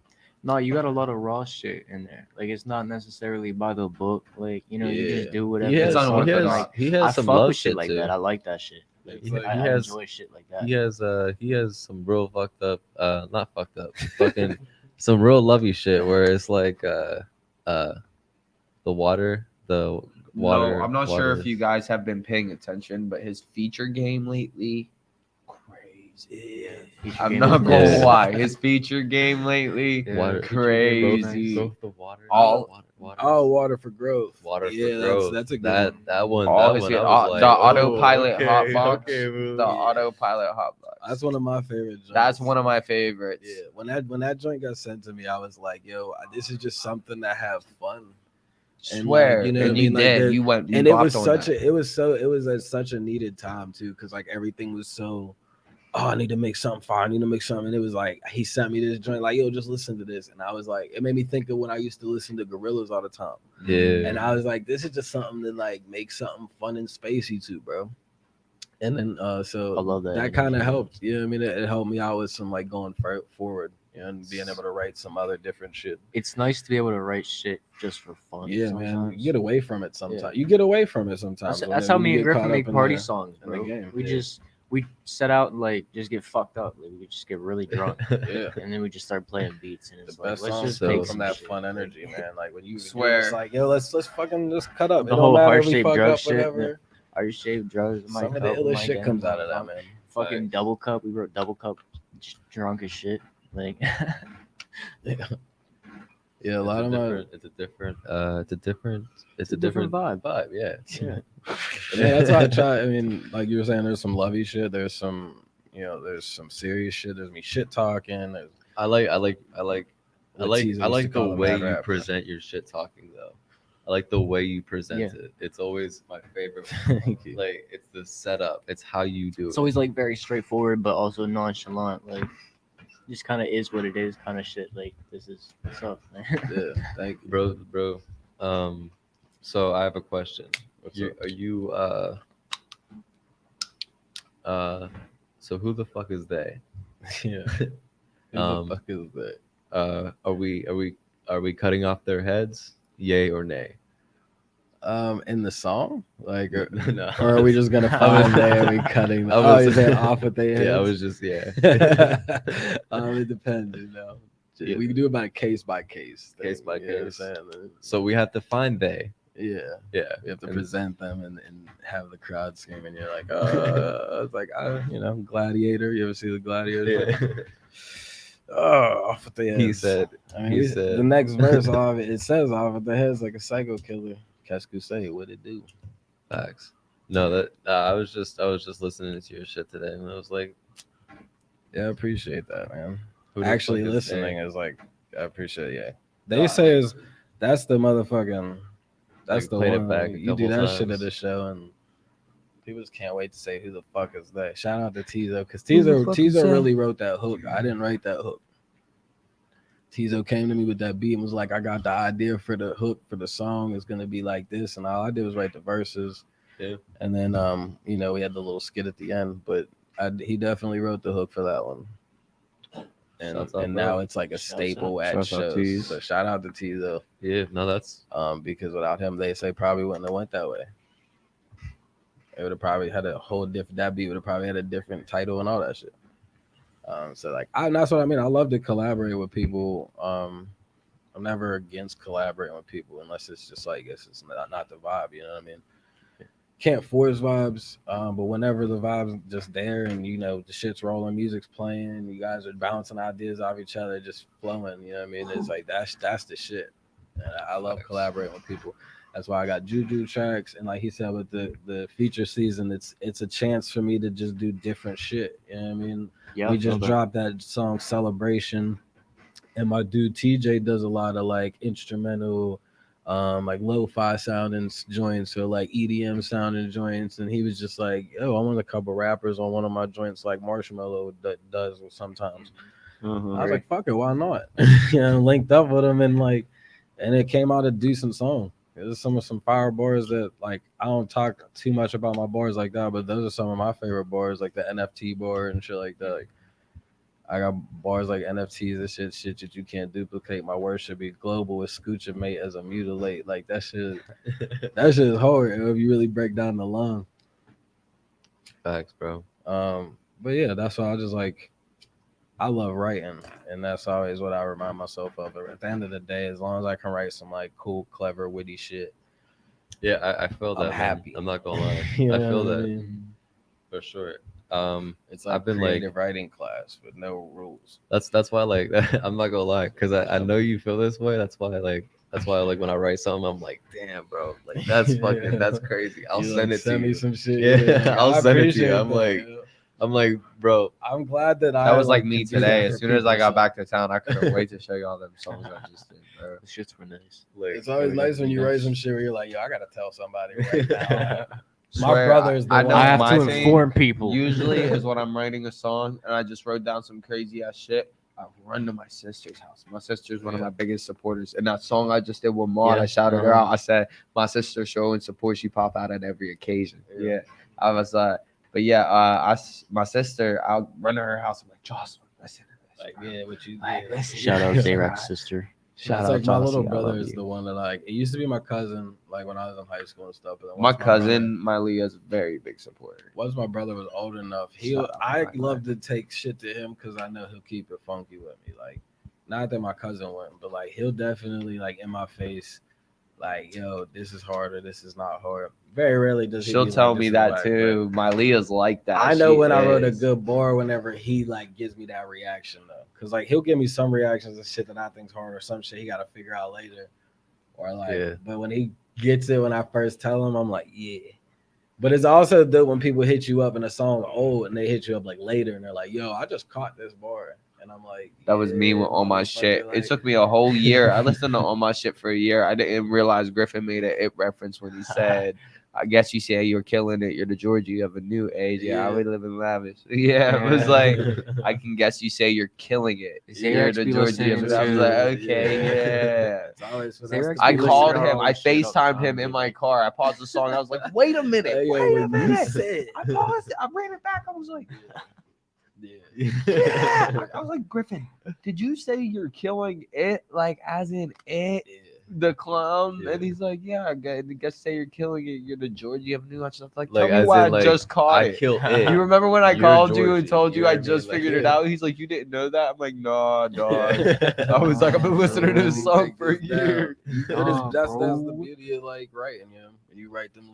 No, you got a lot of raw shit in there. Like it's not necessarily by the book. Like you Yeah. just do whatever. He has, the song unorthodox. is. Like, he has I some fuck love with shit shit like too. that. I like that shit. Like, It's like- I he has- enjoy shit like that. He has some real fucked up, not fucked up, fucking some real lovey shit where it's like the water. No, I'm not sure if you guys have been paying attention, but his feature game lately, crazy. Feature I'm game not is gonna nice. lie, his feature game lately, Yeah. Water, crazy. growth of water. All- water. Oh, water for growth. Water Yeah, for growth. that's a good that one. that one. All That his one. shit, I was like, the oh, autopilot okay, hotbox, okay, Mulu. the autopilot hotbox. That's one of my favorite joints. That's one of my favorites. Yeah, when that joint got sent to me, I was like, "Yo, this is just something to have fun." And, Swear, like, you know and what I you mean? Like, did. there- You went, you and it bopped was on such that. it was at such a needed time too, because like everything was so. Oh, I need to make something fire. I need to make something. And it was like he sent me this joint, like, yo, just listen to this. And I was like, it made me think of when I used to listen to Gorillaz all the time. Yeah. And I was like, this is just something to like make something fun and spacey too, bro. And then so I love that that kind of energy. helped. You know what I mean? It helped me out with some like going forward, you know, and being able to write some other different shit. It's nice to be able to write shit just for fun. Yeah, man. sometimes. You get away from it sometimes. Yeah. You get away from it sometimes. That's how whenever me you and get Griffin caught make up in party the- songs, in the bro. game. We set out and like just get fucked up. Like we just get really drunk, Yeah. and then we just start playing beats, and The it's like best let's songs just so- make come some from that shit. fun energy, man. Like when you Swear. it's like, yo, let's fucking just cut up. The It don't whole matter if we heart-shaped fuck drug up, shit, whatever. Are you shaved drugs? Some of the illest shit comes out of that, man. Fucking Like, double cup. We wrote double cup, just drunk as shit. Like yeah, a lot of my It's a different vibe. vibe. Yeah. Yeah. yeah, that's why I try. I mean, like you were saying, there's some lovey shit. There's some, you know, there's some serious shit. There's me shit talking. There's I like what Teaser I used to like the call it, way mad you rap. present your shit talking though. I like the way you present Yeah. it. It's always my favorite. Thank you. Like it's the setup. It's how you do It's it. always like very straightforward, but also nonchalant. Like just kind of is what it is, kind of shit. Like this is what's up, man. Yeah, thank you. bro. So I have a question. What's You, up? are you so who the fuck is they? Yeah. Who Um, the fuck is that? Are we cutting off their heads? Yay or nay? In the song, like, or, No. or are we just gonna I find was- there and we cutting? I Oh, was- you saying off with their heads? Yeah, I was just yeah. It depends, you know. Yeah. We can do it by case by case. Case by you know what I'm case. saying? So we have to find they. Yeah, Yeah. we have to And- present them and have the crowd screaming. You're like, it's like, you know, Gladiator. You ever see the Gladiator? Yeah. Oh, off with the heads. He said. I mean, he said- the next verse off it says off with the heads like a psycho killer. Cascu say, what it do? Facts. No, that I was just listening to your shit today, and I was like, Yeah, I appreciate that, man. who the Actually fuck is listening they? is like, I appreciate it. Yeah. They say is that's the motherfucking that's Like, the played it one. back a You do couple that shit at times. the show and people just can't wait to say who the fuck is that. Shout out to Tizo because Who the Tizo fuck is that? really wrote that hook. I didn't write that hook. Tizo came to me with that beat and was like, I got the idea for the hook for the song. It's gonna be like this, and all I did was write the verses. Yeah. And then you know, we had the little skit at the end, but he definitely wrote the hook for that one. And Shouts out, and bro. now it's like a Shouts staple out. at Shouts out shows. Tease. So shout out to Tizo. Yeah, no, that's Because without him, they say probably wouldn't have went that way. It would have probably had a whole different. That beat would have probably had a different title and all that shit. So like, that's what I mean. I love to collaborate with people. I'm never against collaborating with people unless it's just like it's not the vibe. You know what I mean? Can't force vibes, but whenever the vibes just there and you know the shit's rolling, music's playing, you guys are bouncing ideas off each other, just flowing. You know what I mean? It's like that's the shit. And I love collaborating with people. That's why I got Juju tracks, and like he said with the feature season, it's a chance for me to just do different shit. You know what I mean? Yeah, We just dropped that song Celebration, and my dude TJ does a lot of like instrumental, like lo-fi sounding joints or like EDM sounding joints, and he was just like, "Oh, I want a couple rappers on one of my joints, like Marshmello does sometimes." I was like, "Fuck it, why not?" You know, linked up with him and it came out a decent song. There's some fire bars that like I don't talk too much about my bars like that, but those are some of my favorite bars, like the NFT bar and shit like that. Like, I got bars like NFTs and shit that you can't duplicate. My word should be global with scooch and mate as a mutilate. Like that shit is hard if you really break down the line. Facts, bro. But yeah, that's why I just like I love writing, and that's always what I remind myself of. At the end of the day, as long as I can write some like cool, clever, witty shit, Yeah, I feel that. I'm man. happy. I'm not gonna lie. You I know feel what I that mean? for sure. It's like I've been creative writing class with no rules. that's why like I'm not gonna lie, because I know you feel this way. That's why like when I write something, I'm like, damn, bro, like that's fucking that's crazy. I'll You, send like, it to me you. some shit. Yeah, like, I'll I send it to you. appreciate I'm like, bro. I'm glad that That I was like can me do that today. for As soon as I people, got so- back to town, I couldn't wait to show y'all them songs I just did, bro. The shits were nice. Like, It's always nice when you write some shit where you're like, yo, I gotta tell somebody right now. My Swear, brother's the I one. know I have my to thing inform people. Usually is when I'm writing a song and I just wrote down some crazy ass shit. I run to my sister's house. My sister's one of my biggest supporters. And that song I just did with Maud, Yeah. I shouted her out. I said, my sister showing support. She pop out at every occasion. Yeah. I was but yeah, my sister, I'll run to her house. I'm like, Jocelyn, listen to this. Like, yeah, what you Like, did. listen. Shout out J-Rock's sister. Shout It's out like my little Jocelyn, I brother love is you. the one that like. It used to be my cousin, like when I was in high school and stuff. But then My once brother- cousin, my Leah's a very big supporter. once my brother was old enough, Shout out I my love to take shit to him because I know he'll keep it funky with me. Like, not that my cousin wouldn't, but like he'll definitely like in my face, like, yo, this is harder, this is not hard. Very rarely does he She'll be like, tell "This me is that whack," too. My Leah's like that. but I know She when I wrote a is. good bar whenever he like gives me that reaction though, because like he'll give me some reactions and shit that I think's hard or some shit he got to figure out later, or like. Yeah. But when he gets it when I first tell him, I'm like, yeah. But it's also good when people hit you up in a song old and they hit you up like later and they're like, yo, I just caught this bar. And I'm like, That was me with all my motherfucker, shit. like- It took me a whole year. I listened to all my shit for a year. I didn't realize Griffin made a it reference when he said, I guess you say you're killing it. You're the Georgie of a new age. Yeah, I would live in lavish. Yeah, it was like, I can guess you say you're killing it. You're Xerax the be Georgie of listening I was to- like, okay, yeah. It's always for Xerax I be called listening to him. all I this shit all the FaceTimed time, him in dude. my car. I paused the song. I was like, wait a minute. Hey, yo, Wait a when you minute. said- I paused it. I ran it back. I was like, Yeah. yeah. I was like, Griffin, did you say you're killing it? Like, as in it? The clown, Yeah. and he's like, "Yeah, I guess say you're killing it. You're the Georgie of New York." Like, Like, tell me as why in, I like, just caught I it. kill it. You remember when I You're called you and Georgie, told you know I what just mean? figured Like, it out? He's like, "You didn't know that?" I'm like, "Nah, dog." I was like, "I've been listening to this song for a year." That's the bro. beauty of like writing, you know. When you write those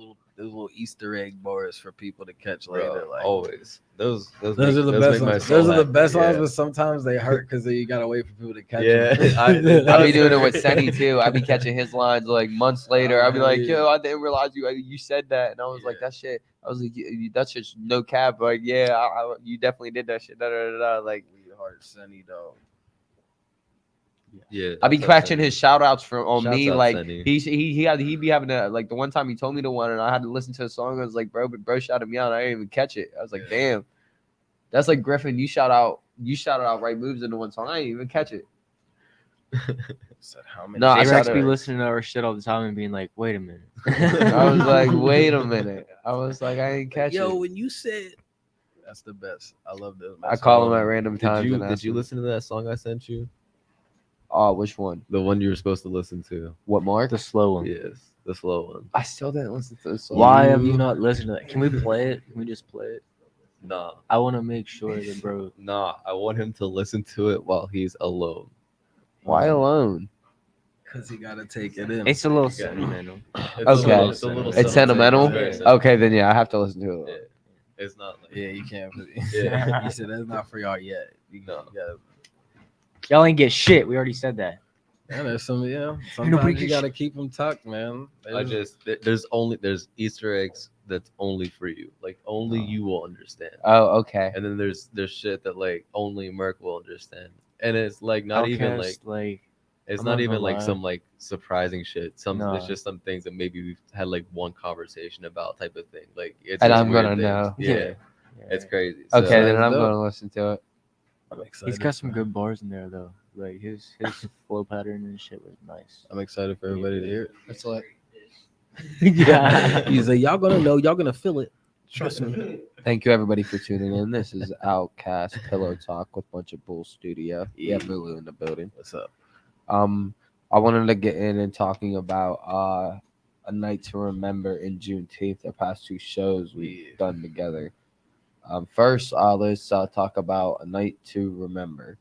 little Easter egg bars for people to catch Bro, later. Like always. Those those make- are the those best make my ones. soul Those are the happy, best ones, yeah. but sometimes they hurt because you gotta wait for people to catch Yeah, them. I be doing it with Senny too. I be catching his lines like months later. I'd be like, "Yo, I didn't realize you said that," and I was like, "That shit." I was like, "That's just no cap." Like, yeah, you definitely did that shit. Da, da, da, da. Like, Weed heart Sunny dog. Yeah. I be that's catching Senny. his shout outs from on Shouts me. out Like Senny. he be having a like the one time he told me the one and I had to listen to a song. I was like, bro shouted me out. I didn't even catch it. I was like, damn. That's like Griffin. You shouted out right moves in the one song. I didn't even catch it. Said how many? No, I J-Rox shouted be out. listening to our shit all the time and being like, wait a minute. I was like, wait a minute. I was like, I didn't catch Yo, it. when you said that's the best. I love those. I call him at random Did times. you and ask did you him, listen to that song I sent you? Oh, which one? The one you were supposed to listen to. What Mark? The slow one. Yes, the slow one. I still didn't listen to this song. Why have you not listened to that? Can we play it? Can we just play it? Nah, I want to make sure that, bro. nah. I want him to listen to it while he's alone. Why alone? Because he gotta take it in. It's a little Yeah. sentimental. Okay. It's a little It's sentimental? It's very Okay, then yeah, I have to listen to it. Yeah. It's not like Yeah, you can't. Yeah. You said that's not for y'all yet. No. Yeah, Y'all ain't get shit. We already said that. there's some. Yeah, Nobody sometimes you gets gotta keep them tucked, man. there's Easter eggs that's only for you. Like only you will understand. Oh, okay. And then there's shit that like only Merc will understand. And it's like not even like Outcast, it's I'm not not even gonna like lie. some like surprising shit. It's Nah. just some things that maybe we've had like one conversation about type of thing. Like it's And just I'm weird gonna things. know. Yeah. It's crazy. Okay, So, then that's I'm dope. going to listen to it. I'm excited. He's got some good bars in there though. Like his flow pattern and shit was nice. I'm excited for everybody to hear it. It's like Yeah. He's like, y'all gonna know, y'all gonna feel it. Trust me. Thank you everybody for tuning in. This is Outcast Pillow Talk with Bunch of Bull Studio. Yeah, MULU in the building. What's up? I wanted to get in and talking about A Night to Remember in Juneteenth, the past two shows we've done together. First, let's talk about A Night to Remember.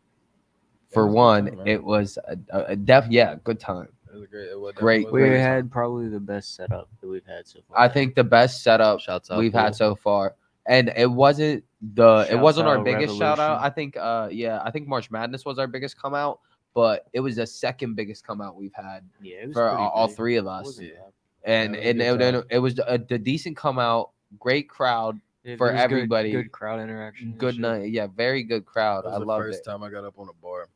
For one, it was a good time. It was great. Great. We had probably the best setup that we've had so far. I think the best setup Shouts out we've Bull. had so far, and it wasn't our out biggest shout out. Revolution. I think March Madness was our biggest come out, but it was the second biggest come out we've had Yeah, it was for pretty all big. three of It us. wasn't bad. And Yeah, it was a good time. it was the decent come out, great crowd, Yeah, for there was everybody. Good crowd interaction. and good shit. night. Yeah, very good crowd. That I was the loved first it. time I got up on a bar.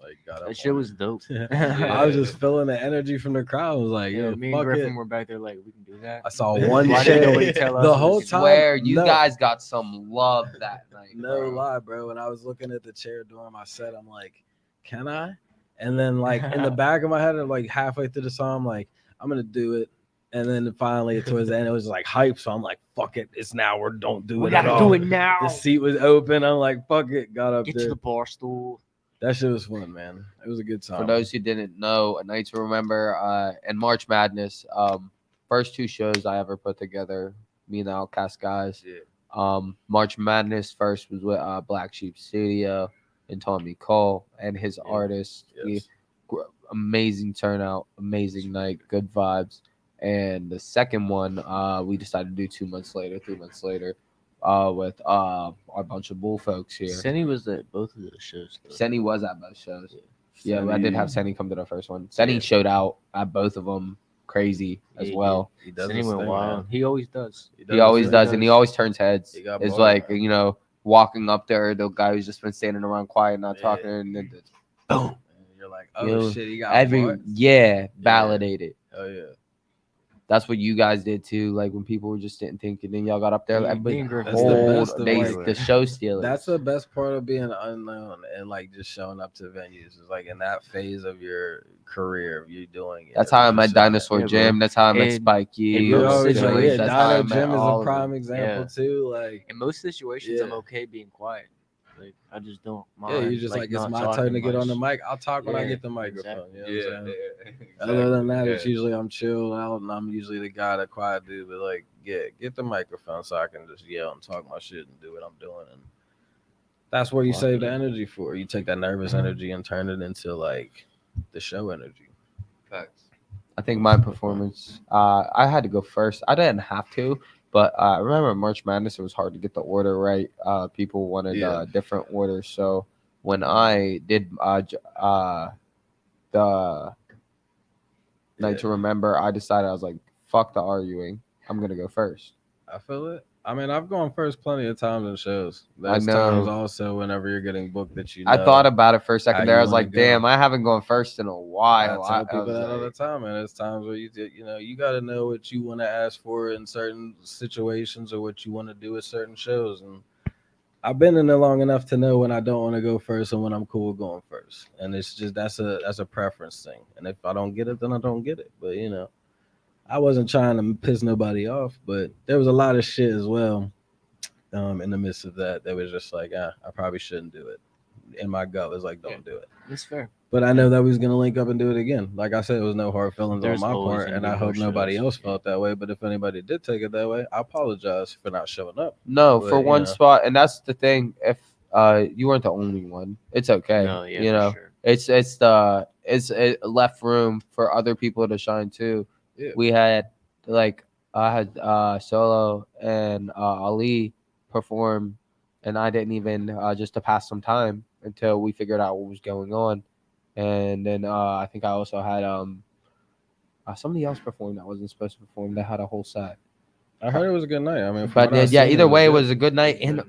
Like got up. That shit on was it. dope. I was just feeling the energy from the crowd. I was like, Yeah, yo, me and fuck Griffin it. were back there like, we can do that. I saw one Why didn't nobody chick tell us the we whole could- time. Where you No. guys got some love that night. No bro. lie, bro. When I was looking at the chair during my set, I'm like, can I? And then like in the back of my head, like halfway through the song, I'm like, I'm gonna do it. And then finally towards the end, it was like hype. So I'm like, fuck it, it's now or don't do We it at gotta all. do it now. The seat was open. I'm like, fuck it, got up Get there. to the bar stool. That shit was fun, man. It was a good time. For those who didn't know, A Night to Remember and March Madness, first two shows I ever put together, me and the Outcast guys. Yeah. March Madness first was with Black Sheep Studio and Tommy Cole and his artists. Yes. Amazing turnout, amazing night, good vibes. And the second one, we decided to do 3 months later, with our bunch of bull folks here. Senny was at both of those shows. Though. Senny was at both shows. Yeah, I Senny- did have Senny come to the first one. Senny showed out at both of them, crazy as Yeah, well. He does Senny his went thing, wild. man. He always does. He always his does, thing. and he always turns heads. He got It's bars, like, man. you know, walking up there, the guy who's just been standing around quiet, not Yeah. talking, and then just boom. And you're like, oh Yo, shit, he got bars. validated. Oh yeah. That's what you guys did too. Like when people were just didn't think, and then y'all got up there. Me- Like, me and Griffin That's the hold, best of, they like, the show stealers. That's the best part of being unknown and like just showing up to venues. Is like in that phase of your career, you doing it. That's how I met Just, Dinosaur Yeah, bro. Jim. That's how I met In- Spikey. in You most always like, situations, yeah, That's how I Dino met Jim is all a of them. prime example Yeah. too. Like, In most situations, I'm Yeah. okay being quiet. Like I just don't mind. yeah, you just like it's not my talking turn to get on the much. mic. I'll talk when I Yeah, get the microphone. exactly. You know what I'm saying? Other than that, it's usually I'm chilled out and I'm usually the guy that quiet dude. But like, get the microphone so I can just yell and talk my shit and do what I'm doing. And that's what you Fuck save the yeah. energy for. You take that nervous energy and turn it into like the show energy. Facts. I think my performance, I had to go first. I didn't have to, but I remember March Madness, it was hard to get the order right. People wanted Yeah. different orders. So when I did the Night to Remember, I decided I was like, fuck the arguing. I'm going to go first. I feel it. I mean, I've gone first plenty of times in shows. I There's know. times also whenever you're getting booked that you know. I thought about it for a second how there. you I was wanna like, go. damn, I haven't gone first in a while. I tell I people was that all the like, time, and there's times where you got to know what you want to ask for in certain situations or what you want to do at certain shows. And I've been in there long enough to know when I don't want to go first and when I'm cool with going first. And it's just that's a preference thing. And if I don't get it, then I don't get it. But I wasn't trying to piss nobody off, but there was a lot of shit as well. In the midst of that was just like, I probably shouldn't do it. In my gut was like, don't do it. It's fair. But I know that we was gonna link up and do it again. Like I said, it was no hard feelings There's on my always part, gonna and be I more hope nobody shows. else felt that way. But if anybody did take it that way, I apologize for not showing up. no, But, for you one know. spot. And that's the thing. If you weren't the only one, it's okay. No, yeah, you for know, sure. it left room for other people to shine too. Yeah. We had like I had Solo and Ali perform, and I didn't even just to pass some time until we figured out what was going on. And then I think I also had somebody else perform that wasn't supposed to perform. That had a whole set. I heard it was a good night. I mean, from But what I yeah, seen, either way, it good. was a good night and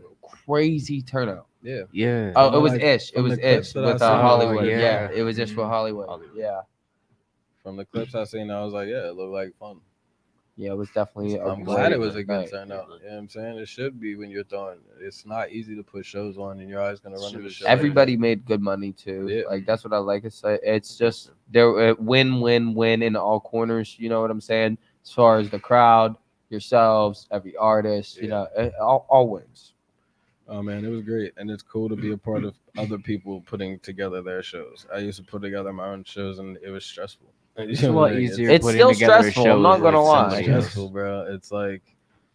crazy turnout. Yeah. Yeah. Oh, From it was like- Ish. It from was the clips Ish that I with seen, Hollywood. yeah. Yeah, it was Ish with Mhm. Hollywood. Hollywood. Yeah, From the clips I seen, I was like, yeah, it looked like fun. yeah, it was definitely. I'm glad it was a good night. turnout. You know what I'm saying? It should be when you're throwing. It's not easy to put shows on, and you're always gonna run into shows. Everybody made good money too. Yeah. Like that's what I like to say. It's just there win in all corners. You know what I'm saying? As far as the crowd, yourselves, every artist. You know, it all wins. Oh man, it was great, and it's cool to be a part of other people putting together their shows. I used to put together my own shows, and it was stressful. It's a lot easier. It's putting still together a stressful, show I'm not with, gonna lie. somebody Stressful, else. bro. It's like,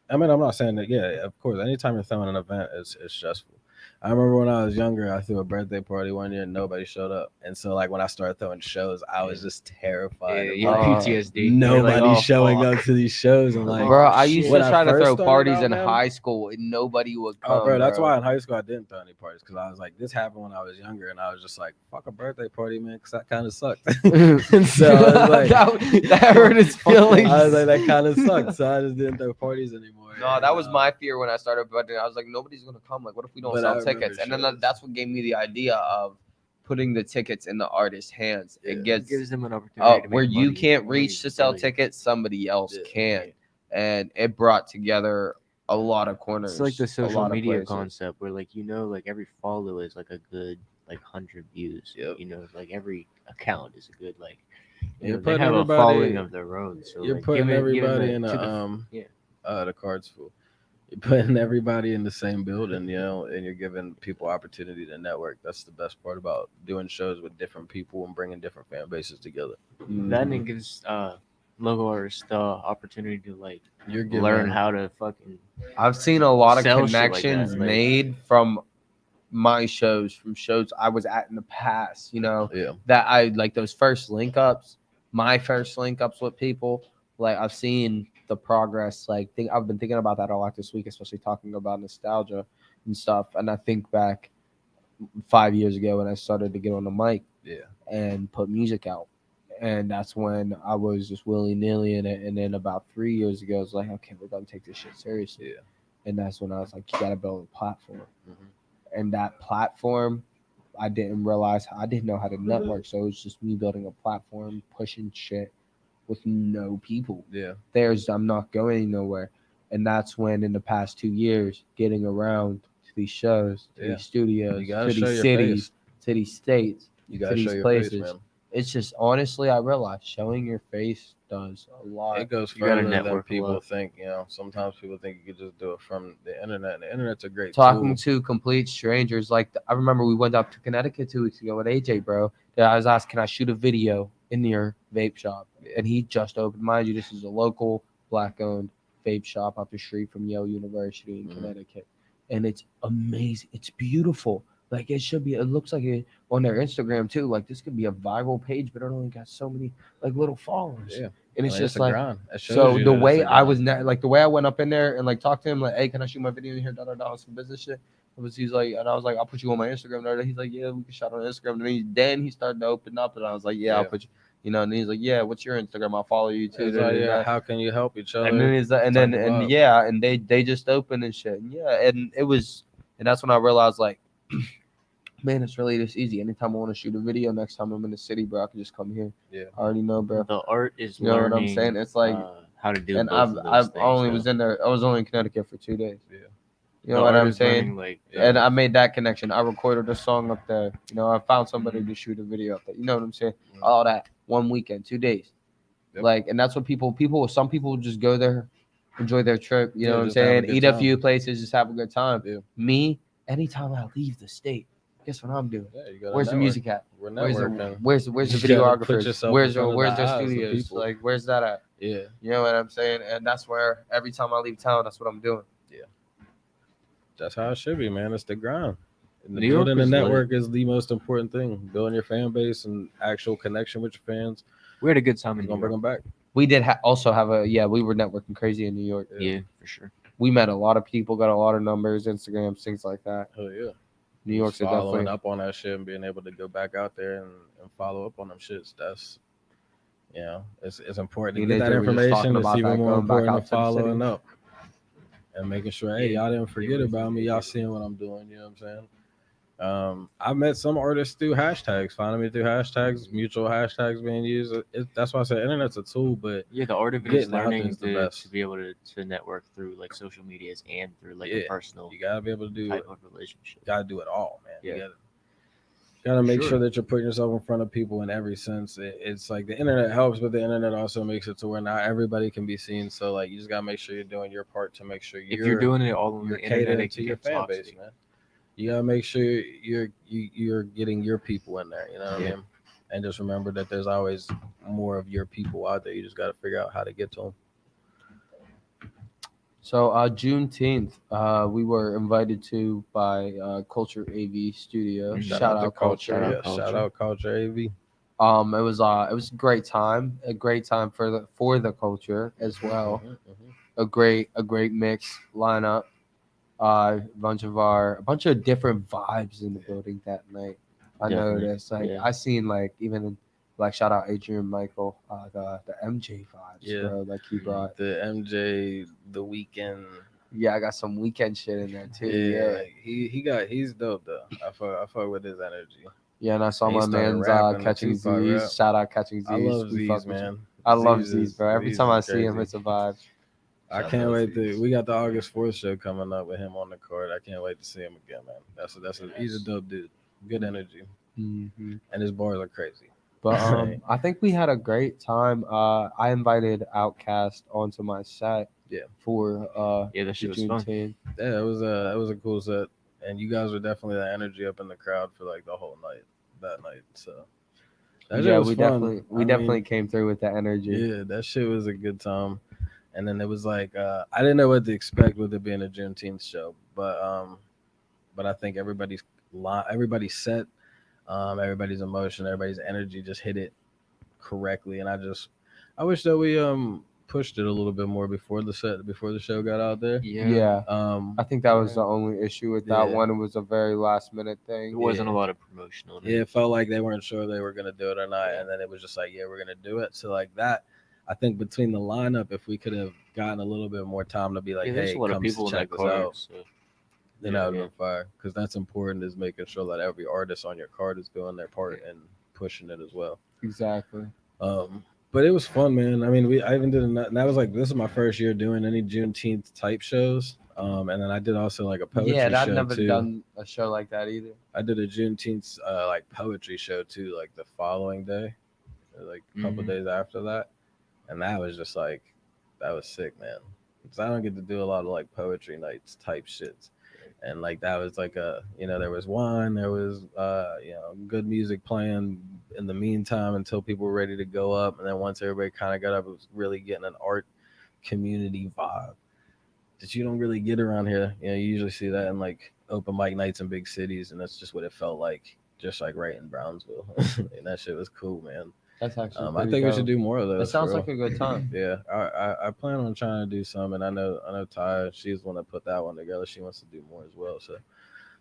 I mean, I'm not saying that. Yeah, of course. Anytime you're throwing an event, it's stressful. I remember when I was younger, I threw a birthday party one year and nobody showed up. And so, like, when I started throwing shows, I was just terrified. Yeah, of, you like, have PTSD. You're nobody like, oh, showing fuck. up to these shows. And like, Bro, I used when to I try to first throw started parties out, in man, high school and nobody would come. oh, bro, that's bro. why in high school I didn't throw any parties because I was like, this happened when I was younger, and I was just like, fuck a birthday party, man, because that kind of sucked. And so I was like, that hurt his feelings. I was like, that kind of sucked, so I just didn't throw parties anymore. No, And, that was my fear when I started budgeting. I was like, nobody's gonna come. Like, what if we don't But I sell remember tickets? And then shows. that's what gave me the idea of putting the tickets in the artist's hands. Yeah. It It gets gives them an opportunity to where make you money. can't Money reach is to sell brilliant. tickets, somebody else Yeah. can, and it brought together a lot of corners. It's like the a social lot of media places. concept where, like, like every follow is like a good 100 views. Yep. Like every account is a good You're they putting have a everybody- following of their own. So You're like, putting give everybody it in to a yeah. the card's full. You're putting everybody in the same building, and you're giving people opportunity to network. That's the best part about doing shows with different people and bringing different fan bases together. Then it gives local artists the opportunity to You're giving learn how to fucking I've seen a lot of Sell shit like that, connections like- made from my shows, from shows I was at in the past. You know, Yeah. that I like those first link ups, my first link ups with people. Like, I've seen the progress. Like, I've been thinking about that a lot this week, especially talking about nostalgia and stuff. And I think back 5 years ago when I started to get on the mic and put music out. And that's when I was just willy nilly in it. And then about 3 years ago, I was like, okay, we're gonna take this shit seriously. Yeah. And that's when I was like, you gotta build a platform. Mhm. And that platform, I didn't realize, I didn't know how to network. So it was just me building a platform, pushing shit with no people. Yeah. I'm not going nowhere. And that's when in the past 2 years, getting around to these shows, to Yeah. these studios, You gotta to show these your cities, face. to these states, You to gotta show these your places. face, man. It's just, honestly, I realized showing your face does a lot. It goes You gotta further than network a people lot. think. Sometimes people think you could just do it from the internet. And the internet's a great Talking tool. to complete strangers. Like, I remember we went up to Connecticut 2 weeks ago with AJ, bro. That I was asked, can I shoot a video in your vape shop? And he just opened. Mind you, this is a local black-owned vape shop up the street from Yale University in Mhm. Connecticut, and it's amazing. It's beautiful. Like, it should be. It looks like it on their Instagram too. Like, this could be a viral page, but it only got so many little followers. Yeah. And it's I mean, just a like. grind. It shows So you the that it's way a I was grind. the way I went up in there and talked to him, hey, can I shoot my video in here? Some business shit. He's like, and I was like, I'll put you on my Instagram. He's like, yeah, we can shout on Instagram. And then he started to open up, and I was like, yeah, I'll Yeah. put you. And he's like, yeah, what's your Instagram? I'll follow you too. It's like, yeah, how can you help each other? And then he's like, and Type of vibe. and they just opened and shit. And and it was, and that's when I realized, like, man, it's really this easy. Anytime I want to shoot a video, next time I'm in the city, bro, I can just come here. Yeah. I already know, bro. the art is You know what learning. I'm saying? It's like, how to do and both of those I've things, only so. was in there. I was only in Connecticut for 2 days. Yeah. You know The what art I'm is saying? learning, And I made that connection. I recorded a song up there. I found somebody Mm-hmm. to shoot a video up there. You know what I'm saying? Mhm. All that 1 weekend, 2 days. Yep. And that's what some people just go there, enjoy their trip. You Yeah, know what I'm just have a saying? good Eat a time. few places, just have a good time. Yeah. Me, anytime I leave the state, guess what I'm doing? Yeah, you gotta Where's the network. music at? We're Where's networking. the You gotta put videographers? yourself in Where's front of their the eyes of studios? people. Like, where's that at? Yeah. You know what I'm saying? And that's where every time I leave town, that's what I'm doing. That's how it should be, man. It's the grind. And the New York building a was lit. network is the most important thing. Building your fan base and actual connection with your fans. We had a good time You're in gonna New bring York. them back. We did also have we were networking crazy in New York. Yeah, for sure. We met a lot of people, got a lot of numbers, Instagrams, things like that. Hell yeah. New York's Just a following definitely. up on that shit and being able to go back out there and follow up on them shits. That's it's important to Me get and that AJ were just information. talking It's about even that, more going back important out to to the following city. up and making sure, hey, y'all didn't forget about me. Y'all seeing what I'm doing. You know what I'm saying? I met some artists through hashtags, finding me through hashtags, mutual hashtags being used. That's why I said internet's a tool, but Yeah, the art of it is Getting out there learning is the to best. be able to network through social medias and through a Yeah, personal you gotta be able to do type of relationship. gotta do it all, man. Yeah. You Gotta make Sure. sure that you're putting yourself in front of people in every sense. It's like the internet helps, but the internet also makes it to where not everybody can be seen. So like you just gotta make sure you're doing your part to make sure If you're doing it all on you're the internet, catering it to can your get fan toxic. base, man. You gotta make sure you're getting your people in there. You know what I mean? And just remember that there's always more of your people out there. You just gotta figure out how to get to them. So Juneteenth, we were invited to by Culture AV Studio. Mhm. Shout out Culture. Shout out Yeah, shout Culture. out Culture AV. It was a great time for the culture as well. A great mix lineup. A bunch of different vibes in the building that night. I Definitely. noticed, like Yeah. I seen like even like shout out Adrian Michael, the MJ vibes, Yeah. bro. Like he brought, The MJ, the weekend. yeah, I got some weekend shit in there too. Yeah, Yeah, like, he's dope though. I fuck with his energy. yeah, and I saw And he my started man's rapping the Catching Tupac Z's. rap. Shout out Catching Z's. I love We Z's, fuck with you. man. I love Z's Z's, bro. Every Z's time is I see him, crazy. it's a vibe. I Shout can't out wait Z's. we got the August 4th show coming up with him on the court. I can't wait to see him again, man. He's a dope dude. Good energy. Mm-hmm. And his bars are crazy. But I think we had a great time. I invited Outcast onto my set. Yeah. For Yeah, that shit was fun. Juneteenth. Yeah, it was a cool set. And you guys were definitely the energy up in the crowd for like the whole night that night. So that shit Yeah, was we fun. definitely came through with the energy. Yeah, that shit was a good time. And then it was like I didn't know what to expect with it being a Juneteenth show, but I think everybody's set, everybody's emotion, everybody's energy just hit it correctly, and I wish that we pushed it a little bit more before the show got out there. Yeah. I think that was yeah. the only issue with that Yeah. one. It was a very last minute thing. There wasn't a lot of promotion on it. Yeah, it felt like they weren't sure they were gonna do it or not, and then it was just like, yeah, we're gonna do it. So like that, I think between the lineup, if we could have gotten a little bit more time to be like, Yeah, there's hey, a lot of come people in that check this card. out, So. then that would have been fire. Because that's important, is making sure that every artist on your card is doing their part and pushing it as well. Exactly. But it was fun, man. I mean, I even did and that was like, this is my first year doing any Juneteenth type shows. And then I did also like a poetry Yeah, I've show never too. done a show like that either. I did a Juneteenth like poetry show too, like the following day, or like a couple days after that, and that was just like, that was sick, man. Because I don't get to do a lot of like poetry nights type shits, and like that was like there was wine, there was good music playing in the meantime until people were ready to go up, and then once everybody kind of got up, it was really getting an art community vibe that you don't really get around here. You usually see that in like open mic nights in big cities, and that's just what it felt like, just like right in Brownsville. And that shit was cool, man. That's actually. I think we should do more of those. That sounds like a good time. Yeah, I plan on trying to do some, and I know Ty, she's the one that put that one together. She wants to do more as well, so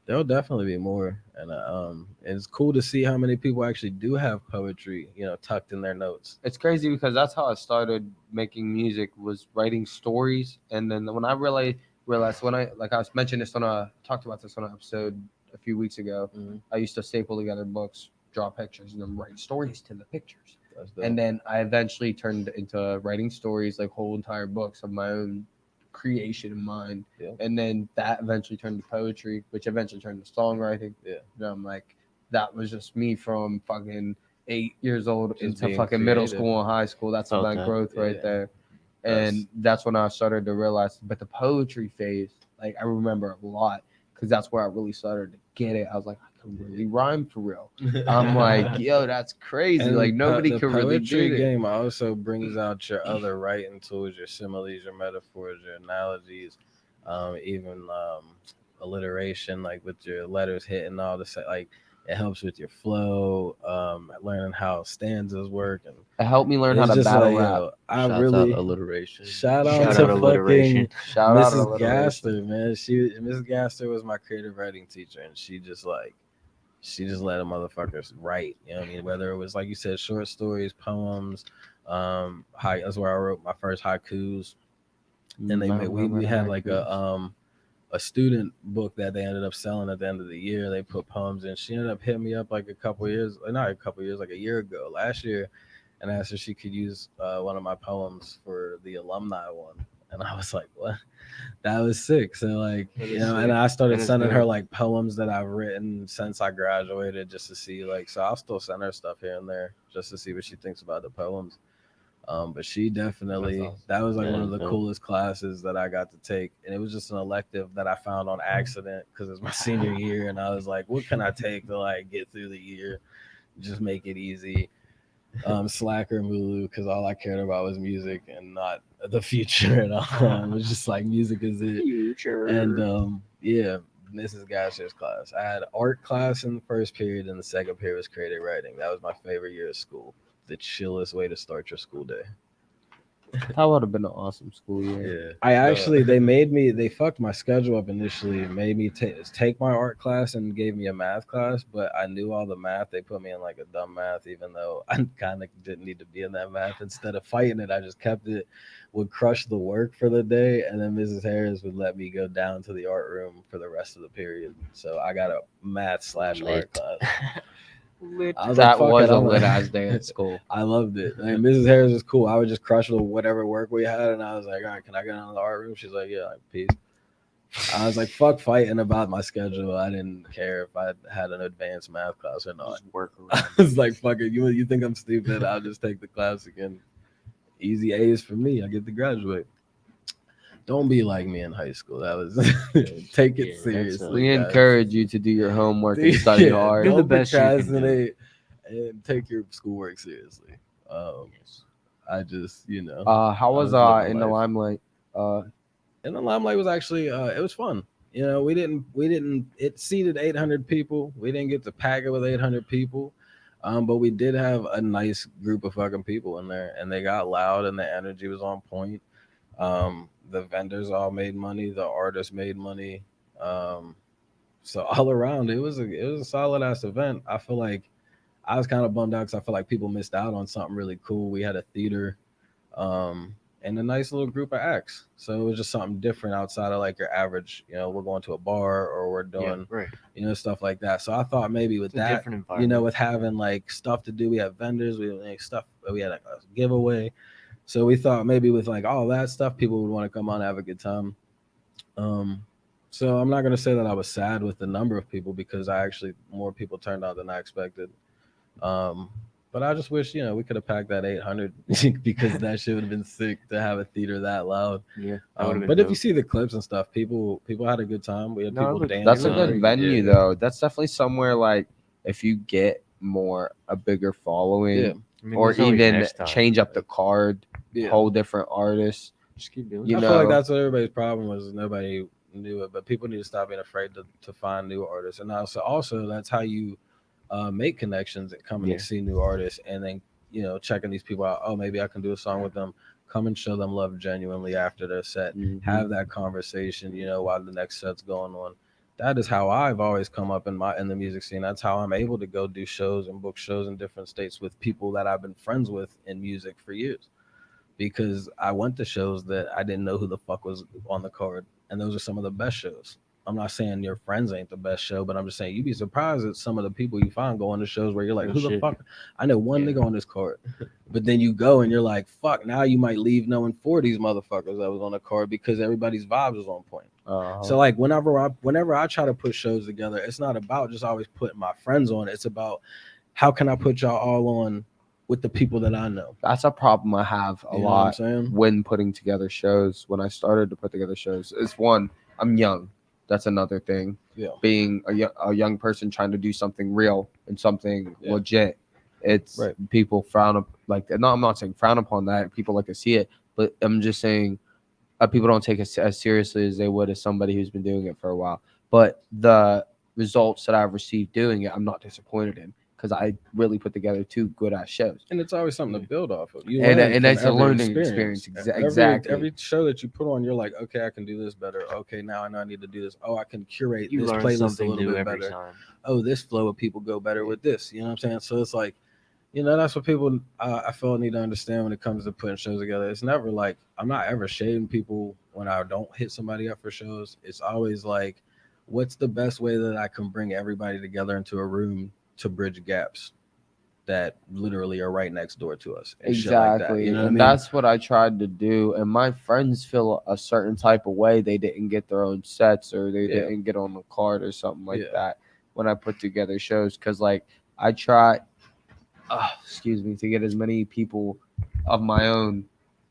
there'll definitely be more. And it's cool to see how many people actually do have poetry, tucked in their notes. It's crazy because that's how I started making music, was writing stories. And then when I realized when I was mentioning this talked about this on an episode a few weeks ago, I used to staple together books, draw pictures, and then write stories to the pictures. And then I eventually turned into writing stories, like whole entire books of my own creation in mind. Yeah. And then that eventually turned to poetry, which eventually turned to songwriting. Yeah. And I'm like, that was just me from fucking 8 years old Just into being fucking middle creative. school and high school. That's Felt my that. growth right Yeah. there. And that's when I started to realize, but the poetry phase, like I remember a lot, because that's where I really started to get it. I was like, I can really rhyme for real. I'm like, yo, that's crazy. And like nobody the could really poetry do it. game also brings out your other writing tools, your similes, your metaphors, your analogies, even alliteration, like with your letters hitting all the like. It helps with your flow, learning how stanzas work, and It helped me learn how it's to just battle like, rap. yo, I Shouts really out alliteration. shout out Shout to out alliteration. fucking Shout out Mrs. alliteration. Gaster, man. Mrs. Gaster was my creative writing teacher, and she just let a motherfuckers write. You know what I mean? Whether it was like you said, short stories, poems, that's where I wrote my first haikus. And we had like a student book that they ended up selling at the end of the year. They put poems in. She ended up hitting me up like like a year ago, last year, and asked if she could use one of my poems for the alumni one. And I was like, what? That was sick. So like, That you is know, sick. and I started That is sending her dope. like poems that I've written since I graduated just to see like, so I'll still send her stuff here and there just to see what she thinks about the poems. But she definitely, awesome. that was like That one is of the dope. coolest classes that I got to take. And it was just an elective that I found on accident because it's my senior year. And I was like, what can I take to like get through the year? Just make it easy. Slacker MULU, because all I cared about was music and not the future at all. It was just like music is it. Future. And yeah, Mrs. Gasser's class. I had art class in the first period, and the second period was creative writing. That was my favorite year of school. The chillest way to start your school day. That would have been an awesome school year. Yeah. I actually, they fucked my schedule up initially and made me take my art class and gave me a math class, but I knew all the math. They put me in like a dumb math, even though I kind of didn't need to be in that math. Instead of fighting it, I just kept it, would crush the work for the day, and then Mrs. Harris would let me go down to the art room for the rest of the period. So I got a math/art Lit. class. Lit. I was That like, fuck was it, a I'm lit gonna- ass day at school. I loved it. Like, Mrs. Harris was cool. I would just crush whatever work we had, and I was like, all right, can I get into the art room? She's like, yeah, like, peace. I was like, fuck fighting about my schedule. I didn't care if I had an advanced math class or not. Just work I around. was like, fuck it. You think I'm stupid? I'll just take the class again. Easy A's for me. I get to graduate. Don't be like me in high school. That was take Yeah, it that's, seriously. We guys. encourage you to do your homework and study Yeah, hard. Do the don't best you can do. procrastinate and take your schoolwork seriously. I just, How was I was living in the life. limelight? And the limelight was actually it was fun. We didn't it seated 800 people. We didn't get to pack it with 800 people. But we did have a nice group of fucking people in there, and they got loud, and the energy was on point. The vendors all made money, the artists made money. So all around, it was a solid ass event. I feel like I was kind of bummed out because I feel like people missed out on something really cool. We had a theater, and a nice little group of acts. So it was just something different outside of like your average. We're going to a bar or we're doing, right. stuff like that. So I thought maybe with It's a that, different environment. with having like stuff to do, we had vendors, we had like, stuff, we had like, a giveaway. So we thought maybe with like all that stuff, people would want to come on and have a good time. So I'm not gonna say that I was sad with the number of people because I actually more people turned out than I expected. But I just wish we could have packed that 800 because that shit would have been sick to have a theater that loud. Yeah, that would've been But if you dope. see the clips and stuff, people had a good time. We had No, it people looked- dancing. That's a looked good great. venue Yeah. though. That's definitely somewhere like if you get a bigger following, Yeah. I mean, or there's always even next time. change up the card, Yeah. whole different artists. Just keep doing You I it. feel like know. that's what everybody's problem was. Nobody knew it, but people need to stop being afraid to find new artists. And also that's how you make connections and come Yeah. and see new artists, and then checking these people out. Oh, maybe I can do a song with them. Come and show them love genuinely after their set. Mhm. Have that conversation. While the next set's going on. That is how I've always come up in the music scene. That's how I'm able to go do shows and book shows in different states with people that I've been friends with in music for years. Because I went to shows that I didn't know who the fuck was on the card, and those are some of the best shows. I'm not saying your friends ain't the best show, but I'm just saying you'd be surprised at some of the people you find going to shows where you're like, Oh, who the shit. fuck? I know one Yeah. nigga on this card, but then you go and you're like, fuck. Now you might leave knowing 4 of these motherfuckers that was on the card because everybody's vibes was on point. So like whenever I try to put shows together, it's not about just always putting my friends on. It's about how can I put y'all all on with the people that I know. That's a problem I have a You know what I'm lot saying? when putting together shows. When I started to put together shows, it's one, I'm young. That's another thing. Yeah. Being a young person trying to do something real and something Yeah. legit. It's Right. people frown up like no, I'm not saying frown upon that. People like to see it, but I'm just saying people don't take it as seriously as they would as somebody who's been doing it for a while. But the results that I've received doing it, I'm not disappointed in because I really put together 2 good ass shows. And it's always something to build off of. You And- learn and from it's a every learning experience. Every- Exactly. Every show that you put on, you're like, okay, I can do this better. Okay, now I know I need to do this. Oh, I can curate You this learn playlist a something little new bit every better. time. Oh, this flow of people go better with this. You know what I'm saying? So it's like, that's what people I feel need to understand when it comes to putting shows together. It's never like I'm not ever shading people when I don't hit somebody up for shows. It's always like, what's the best way that I can bring everybody together into a room to bridge gaps? that literally are right next door to us. And shit like that, Exactly. you know what I And mean? that's what I tried to do. And my friends feel a certain type of way. They didn't get their own sets or they Yeah. didn't get on the card or something like Yeah. that when I put together shows. Because, like, I try, to get as many people of my own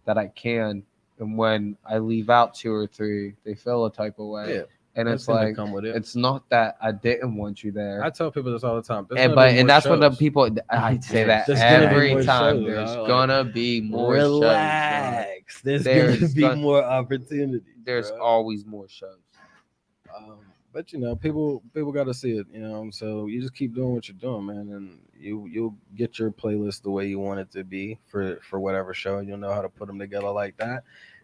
that I can. And when I leave out 2 or 3, they feel a type of way. Yeah. And That's it's gonna like, come with it. it's not that I didn't want you there. I tell people this all the time. There's And gonna be and more that's what the shows. people I say that There's gonna be every more time. shows, There's dog, like, gonna be more shows. Dog. Relax. There's There's gonna be gonna- more opportunities. There's bro. always more shows. But you know, people got to see it. You know, so you just keep doing what you're doing, man, and you'll get your playlist the way you want it to be for whatever show. You'll know how to put them together like that,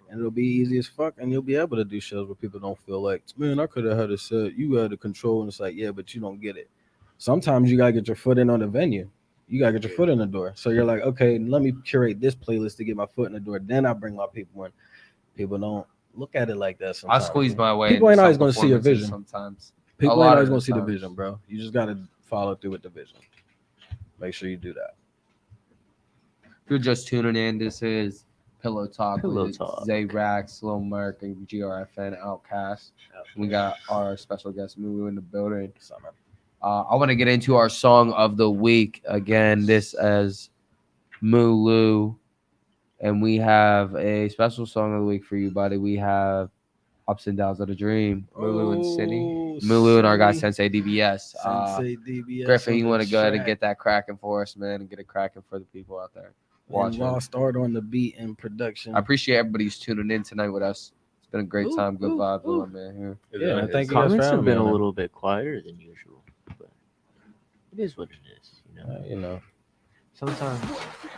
and it'll be easy as fuck. And you'll be able to do shows where people don't feel like, man, I could have had a set. You had the control, and it's like, yeah, but you don't get it. Sometimes you gotta get your foot in on the venue. You gotta get your foot in the door. So you're like, okay, let me curate this playlist to get my foot in the door. Then I bring my people in. People don't look at it like that. I Sometimes. squeeze my way. People into ain't always some gonna see a performances vision. Sometimes People lot ain't of always the gonna see the times. vision, bro. You just gotta follow through with the vision. Make sure you do that. if you're just tuning in, this is Pillow Talk Pillow with Talk. Zay Rax, Lil Merc, and GRFN Outcast. We got our special guest MULU in the building. Summer. I want to get into our song of the week again. This is MULU, and we have a special song of the week for you, buddy. We have Ups and Downs of the Dream, MULU and Cindy, MULU and our guy Sensei DBS. Sensei DBS. Griffin, you on want the to go ahead and track. get that cracking for us, man, and get it cracking for the people out there And watching. Lost Art on the beat and production. I appreciate everybody who's tuning in tonight with us. It's been a great Ooh, time, good ooh, vibes, ooh. on man. Here. Yeah, man, thank you guys Comments for have having been me a on little bit quieter than usual, but it is what it is. You know, there. You know, sometimes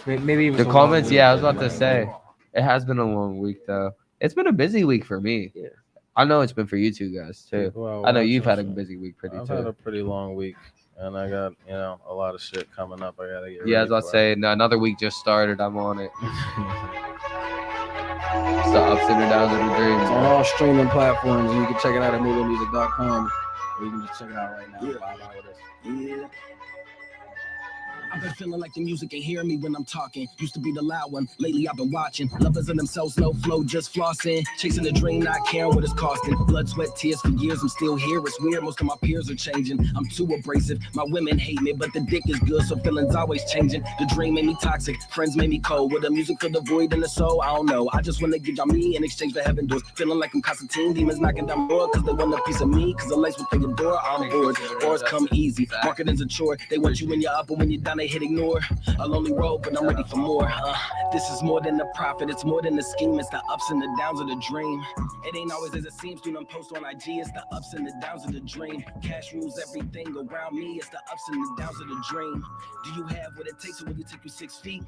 maybe it was The a comments, long yeah, I week, was about but, to say, it has been a long week though. It's been a busy week for me. Yeah. I know it's been for you two guys too. people are I know you've had a watching shit. busy week pretty I've too. had a pretty long week, and I got a lot of shit coming up. I gotta get. Yeah, I ready was about to for. say, no, another week just started. I'm on it. It's the ups and the downs of the dreams. It's on all streaming platforms, and you can check it out at MULUmusic.com, or you can just check it out right now. Yeah. Vibe out with us. Yeah. I've been feeling like the music can hear me when I'm talking. Used to be the loud one. Lately I've been watching. Lovers in themselves, no flow, just flossing. Chasing the dream, not caring what it's costing. Blood, sweat, tears for years. I'm still here. It's weird. Most of my peers are changing. I'm too abrasive. My women hate me, but the dick is good, so feelings always changing. The dream made me toxic. Friends made me cold. With the music for the void in the soul, I don't know. I just want to give y'all me in exchange for heaven doors. Feeling like I'm Constantine. Demons knocking down door because they want a piece of me. Because the lights what they adore. I'm bored. Bars come easy. Marketing's a chore. They want you when you're up, and when you're down, they hit ignore. A lonely road, but I'm ready for more. This is more than the profit, it's more than the scheme. It's the ups and the downs of the dream. It ain't always as it seems. Do them post on IG. It's the ups and the downs of the dream. Cash rules everything around me. It's the ups and the downs of the dream. Do you have what it takes to really take you 6 feet?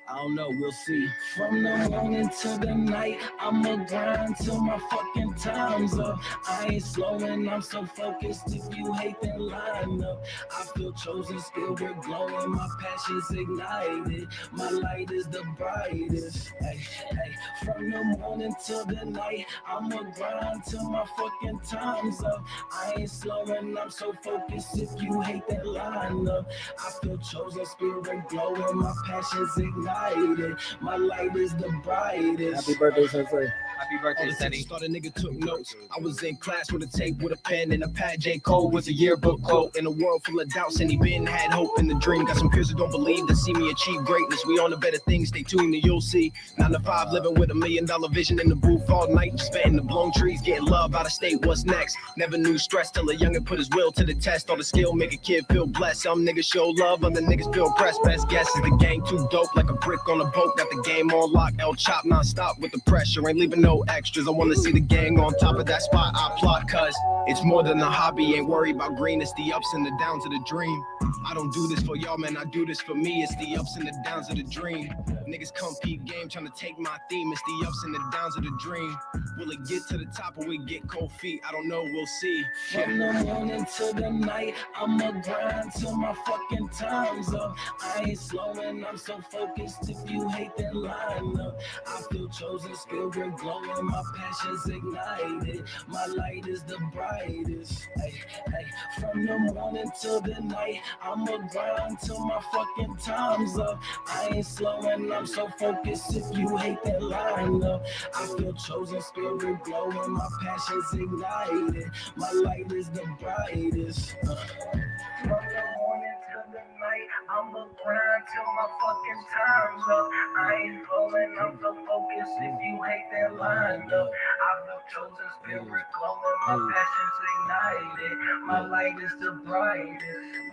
I don't know, we'll see. From the morning to the night, I'ma grind till my fucking time's up. I ain't slowing, I'm so focused. If you hate, then line up. I feel chosen, still we're glowing. My passion's ignited. My light is the brightest. Hey, hey. From the morning till the night, I'ma grind till my fucking time's up. I ain't slowing, I'm so focused. If you hate, then line up. I feel chosen, spirit glowing. My passion's ignited. My light is the brightest. Happy birthday, Sensei. Happy birthday, Senny. Start a nigga took notes. I was in class with a tape, with a pen and a pad. J. Cole was a yearbook quote. In a world full of doubts, and he been had hope in the dream. Got some peers who don't believe that see me achieve greatness. We on to better things. Stay tuned and you'll see. 9 to 5, living with $1 million vision in the booth all night. Just betting the blown trees, getting love out of state. What's next? Never knew stress till a youngin' put his will to the test. All the skill make a kid feel blessed. Some niggas show love, other niggas feel pressed. Best guess is the gang too dope, like a brick on a boat. Got the game on lock. El Chop non-stop with the pressure. Ain't leaving no extras. I wanna see the gang on top of that spot. I plot, cause it's more than a hobby. Ain't worried about green. It's the ups and the downs of the dream. I don't do this for y'all, man. I do this for me. It's the ups and the downs of the dream. Niggas come peep game, trying to take my theme. It's the ups and the downs of the dream. Will it get to the top or we get cold feet? I don't know, we'll see. From the morning to the night, I'ma grind till my fucking time's up. I ain't slowing, I'm so focused. If you hate, then line up. I feel chosen, spirit glowing, my passion's ignited. My light is the brightest. Ay, ay. From the morning till the night, I'ma grind till my fucking time's up. I ain't slowing, I'm so focused. If you hate, then line up. I feel chosen, spirit glowing, my passion's ignited. My light is the brightest. From the morning to the night, I'ma grind till my fucking time's up. I ain't falling, I'm so focused. If you hate, then line up. I feel chosen, spirit glowing, my passion's ignited. My light is the brightest.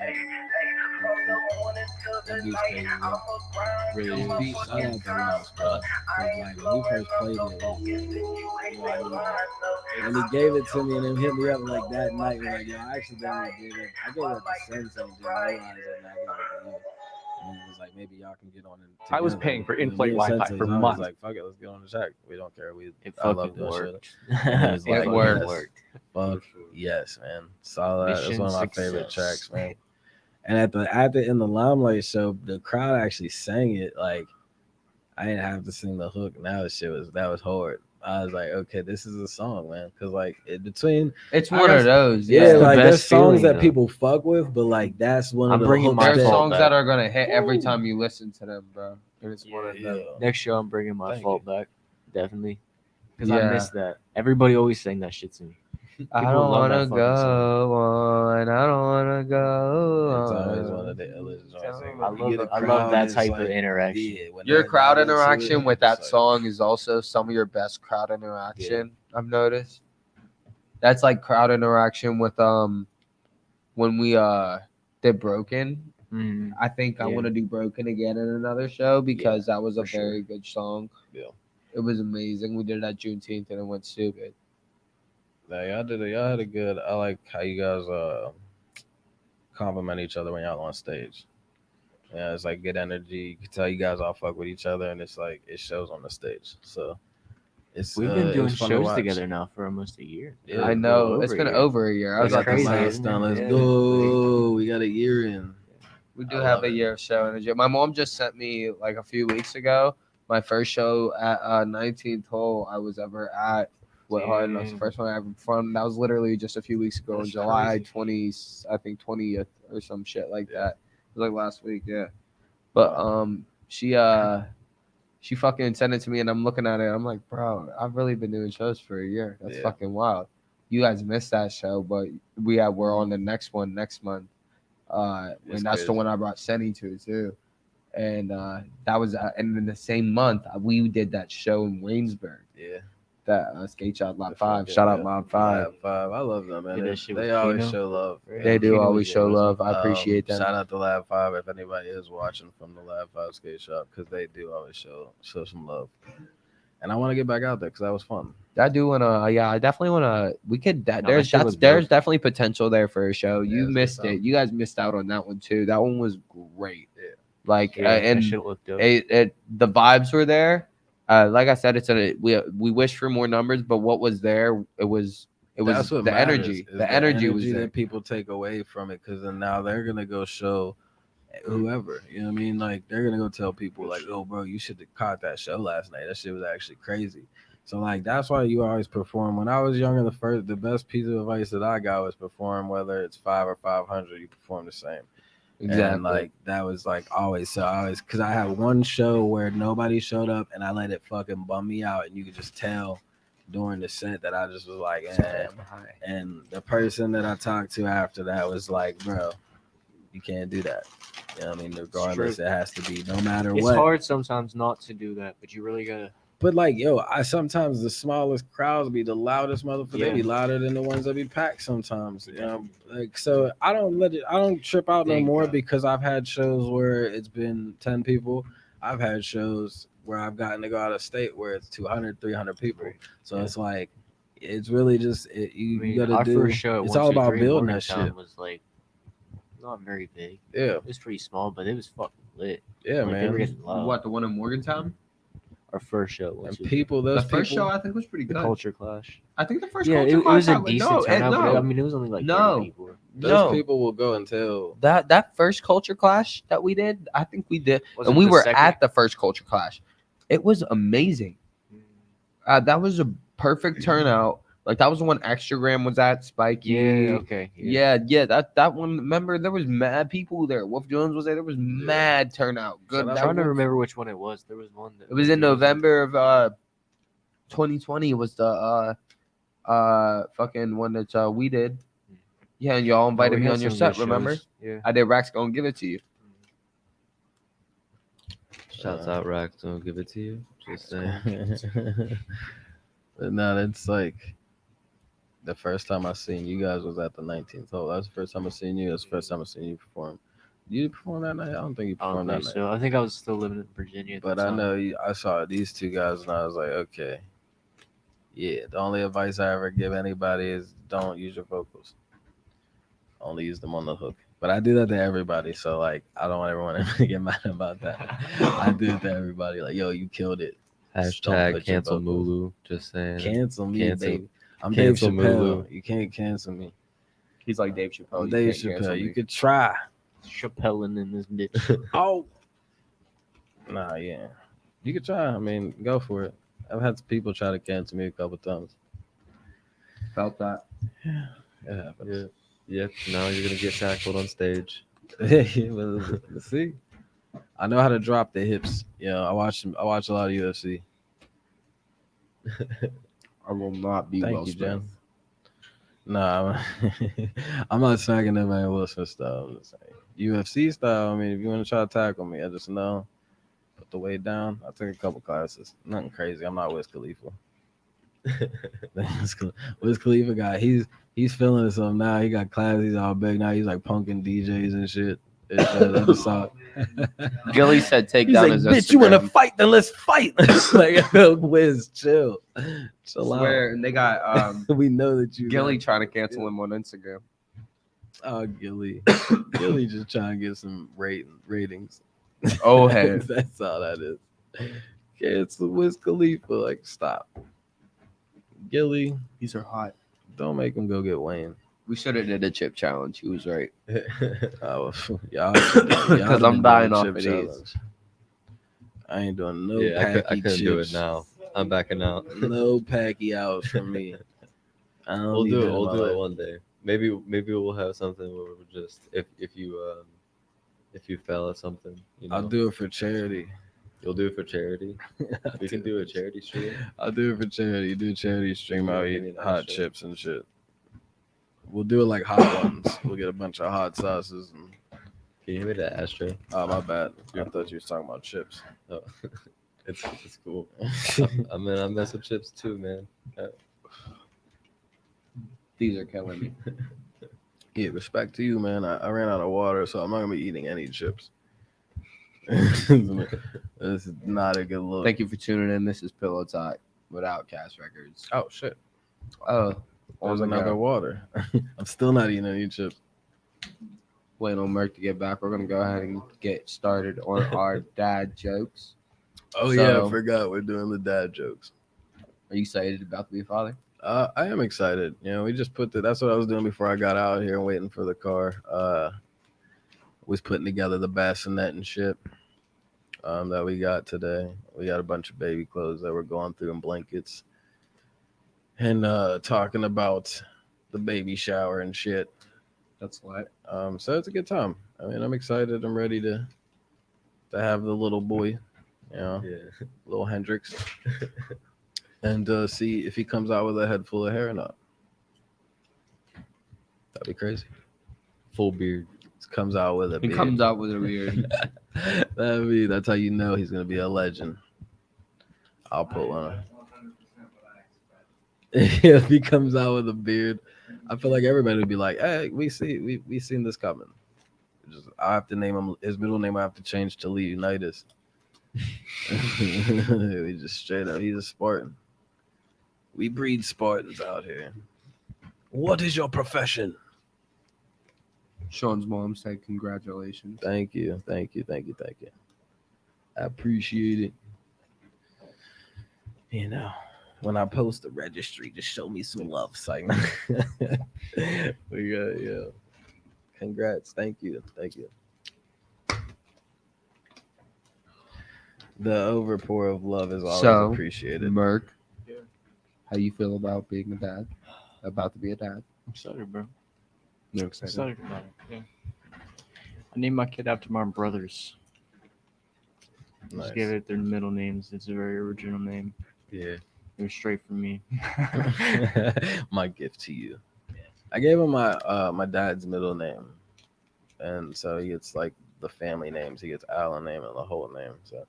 Hey, hey. From the morning to the night, I'ma grind Really till my is. Shout fucking out to time's Ross, bro. up. I Cause ain't like when he slowing, first I'm played so it, it focused. If you hate, then line up. when he gave it to me and then hit me up like that night, was like, yo, I accidentally gave it. I gave it to Sensei and didn't realize it, and I gave it to you. And it was like, maybe y'all can get on it. I was together. paying for You know, in-flight me and Wi-Fi Sensei's for always months. like, fuck it, let's get on the track. We don't care. It I love fucking doing shit. worked. And he was It like, fucking yes. worked. Fuck yes, man. Saw that. That's Mission one of my favorite success. tracks, man. And at the in the Limelight show, the crowd actually sang it. Like I didn't have to sing the hook. Now that was hard. I was like, okay, this is a song, man. Cause like between It's I one guess- of those. yeah, It's the like best there's songs feeling, that though. people fuck with, but like that's one I'm of the bringing hooks my There are that- fault songs back. that are gonna hit every time you listen to them, bro. And it's one of them. Yeah. Next show, I'm bringing my Thank fault you. back. Definitely. Because Yeah. I missed that. Everybody always sang that shit to me. I People don't love wanna that fucking song. go on. I don't wanna go It's on. always one of the illest joints. I You get love, a I love crowd that that's type like, of interaction. yeah, when Your they're crowd not into interaction it, with it's that like- song is also some of your best crowd interaction. I've noticed. That's like crowd interaction with when we did Broken. Mm. I think I Yeah. want to do Broken again in another show because that was a for sure. very good song. Yeah. It was amazing. We did it at Juneteenth and it went stupid. Yeah, y'all had a good. I like how you guys compliment each other when y'all on stage. Yeah, it's like good energy. You can tell you guys all fuck with each other, and it's like it shows on the stage. So it's We've been doing it's fun to shows watch. together now for almost a year. Yeah, I A know. little It's over been a year. over a year. I was We got about to the crazy, say, last isn't done. it? Let's Yeah. go. We got a year in. we do I have love a it. year of show energy. My mom just sent me like a few weeks ago my first show at 19th hole I was ever at. What hard? That was the Damn. first one I ever performed. That was literally just a few weeks ago That's in July crazy. 20, I think 20th or some shit like Yeah. that. It was like last week, yeah. But she fucking sent it to me and I'm looking at it. I'm like, bro, I've really been doing shows for a year. That's Yeah. fucking wild. You guys missed that show, but we're on the next one next month. It's And that's the crazy. one I brought Senny to too. And that was and in the same month we did that show in Waynesburg. Yeah. That skate shop Mob The 5. fucking- Shout out yeah. Mob 5. Lab 5. I love them, man. Did that shit They with always Keno? show love. Right. They do Keno always was show there, wasn't love. I appreciate them. Shout out to Lab 5 if anybody is watching from the Lab 5 skate shop because they do always show some love. And I want to get back out there because that was fun. I do wanna, yeah, I definitely wanna. We could. that There's shit was there's dope. definitely potential there for a show. Yeah, You it's missed good it. time. You guys missed out on that one too. That one was great. Yeah. Like Yeah, and that shit looked dope. the vibes were there. Like I said, we wish for more numbers, but what was there? It was That's what the matters, energy. is The energy was that there. people take away from it because then now they're gonna go show whoever. You know what I mean? Like they're gonna go tell people like, "Oh, bro, you should have caught that show last night. That shit was actually crazy." So like that's why you always perform. When I was younger, the best piece of advice that I got was perform whether it's 5 or 500. You perform the same. Exactly. And like that was like always because I had one show where nobody showed up and I let it fucking bum me out, and you could just tell during the set that I just was like, and the person that I talked to after that was like, bro, you can't do that. You know what I mean? Regardless, true. it has to be no matter It's what. hard sometimes not to do that, but you really gotta. But like, yo, I sometimes the smallest crowds be the loudest motherfucker. They Yeah. be louder than the ones that be packed sometimes. You know, like so I don't trip out no Thank more God. because I've had shows where it's been 10 people. I've had shows where I've gotten to go out of state where it's 200, 300 people. So Yeah. it's like it's really just I mean, you gotta our do. first show at It's all about 123 building that Morgantown shit. was like not very big. Yeah, It was pretty small, but it was fucking lit. yeah, Like, they were man. getting loud. What, the one in Morgantown? Our first show, And which people, The those first show people. I think was pretty the good. Culture Clash. I think the first Yeah, Culture it Clash was a I went- decent no, turnout, but no, I mean, it was only like No. 30 people. Those no. people will go until That first Culture Clash that we did, I think we did, Was and it we the were second? at the first Culture Clash. It was amazing. That was a perfect turnout. Like that was the one Extragram was at, Spiky. Yeah, okay. Yeah. Yeah, that one. Remember, there was mad people there. Wolf Jones was there. There was mad turnout. Good. Shout out I'm That trying to was- remember which one it was. There was one that It was in November of 2020. Was the fucking one that we did. Yeah, and y'all invited me on your set. Remember? Yeah. I did. Rack's gonna give it to you. Shouts out, Rack. Don't give it to you. Just saying. But no, it's like the first time I seen you guys was at the 19th hole. That's the first time I seen you. That's the first time I seen you perform. You perform that night? I don't think you I don't performed that think night. so. I think I was still living in Virginia. At But the I time. know I saw these two guys and I was like, okay, yeah. The only advice I ever give anybody is don't use your vocals. Only use them on the hook. But I do that to everybody, so like I don't want everyone to get mad about that. I do it to everybody. Like, yo, you killed it. Just don't Hashtag put your cancel vocals. MULU. Just saying. Cancel me, Cancel- baby. I'm Dave cancel Chappelle. Mulu. You can't cancel me. He's like Dave Chappelle. I'm You Dave can't cancel Chappelle. You me. could try. Chappelleing in this bitch. Oh. Nah, yeah. You could try. I mean, go for it. I've had people try to cancel me a couple times. Felt that. It happens. Yeah. Yep. Now you're gonna get tackled on stage. Yeah, but see, I know how to drop the hips. Yeah, I watch a lot of UFC. I will not be Thank Will you, Smith. Jen. Nah, I'm not smacking that man Will Smith style. I'm just saying UFC style. I mean, if you want to try to tackle me, I just know put the weight down. I took a couple classes. Nothing crazy. I'm not Wiz Khalifa. Wiz Khalifa guy, he's feeling something now. He got classes. He's all big now. He's like punking DJs and shit. I just saw it. Gilly said take He's down like, his bitch, you want to Instagram. fight? Then let's fight. Like, yo, Wiz, chill Swear, and they got out. We know that you Gilly trying to cancel him on Instagram. Oh, Gilly. Gilly just trying to get some ratings. Oh, hey. That's all that is. Cancel Wiz Khalifa. Like, stop. Gilly, These are hot. don't make him go get Wayne. We should have did a chip challenge. He was right. Oh, y'all. Because I'm dying off of these. I ain't doing no Yeah, I packy couldn't do it chips. now. I'm backing out. No packy outs from me. I don't We'll need do that it. in We'll my do life. it one day. Maybe we'll have something where we're just if you fail at something, you know, I'll do it for charity. you'll do it for charity. We can do a charity stream. I'll do it for charity. Do a charity stream. I'll Give me eat an hot ashtray. chips and shit. We'll do it like hot ones. We'll get a bunch of hot sauces. And, Can you give me that ashtray? oh, my bad. I thought you was talking about chips. Oh, it's cool. I mean, I mess with chips too, man. These are killing me. Yeah, respect to you, man. I ran out of water, so I'm not gonna be eating any chips. This is not a good look. Thank you for tuning in. This is Pillow Talk with Outcast Records. Oh shit. Oh, There's on the another go. water. I'm still not eating any chips. Waiting on Merc to get back. We're gonna go ahead and get started on our dad jokes. Oh yeah, So- I forgot we're doing the dad jokes. Are you excited about to be a father? I am excited. You know, we just that's what I was doing before I got out here and waiting for the car. Was putting together the bassinet and shit that we got today. We got a bunch of baby clothes that we're going through and blankets. And talking about the baby shower and shit. That's what. So it's a good time. I mean, I'm excited. I'm ready to have the little boy, you know, Yeah. little Hendrix, and see if he comes out with a head full of hair or not. That'd be crazy. Full beard. He comes out with a He beard. comes out with a weird. That's how you know he's gonna be a legend. I'll put one on. If he comes out with a beard, I feel like everybody would be like, "Hey, we seen this coming." I have to name him. His middle name I have to change to Leonidas. We just straight up. He's a Spartan. We breed Spartans out here. What is your profession? Sean's mom said congratulations. Thank you. I appreciate it. You know, when I post the registry, just show me some love, Simon. We got, yeah. Congrats. Thank you. The overpour of love is always So, appreciated. Merc, how you feel about being a dad? About to be a dad? I'm excited, bro. You're excited. Excited about it. Yeah. I named my kid after my brothers. Nice. Just gave it their middle names. It's a very original name. Yeah. It was straight from me. My gift to you. I gave him my dad's middle name, and so he gets like the family names. He gets Allen name and the whole name. So,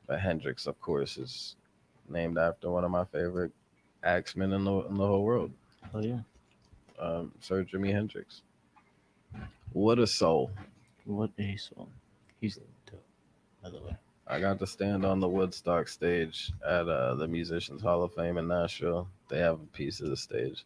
but Hendrix, of course, is named after one of my favorite axemen in the whole world, Oh yeah. Sir Jimi Hendrix. What a soul! What a song. He's dope, by the way. I got to stand on the Woodstock stage at the Musicians Hall of Fame in Nashville. They have a piece of the stage.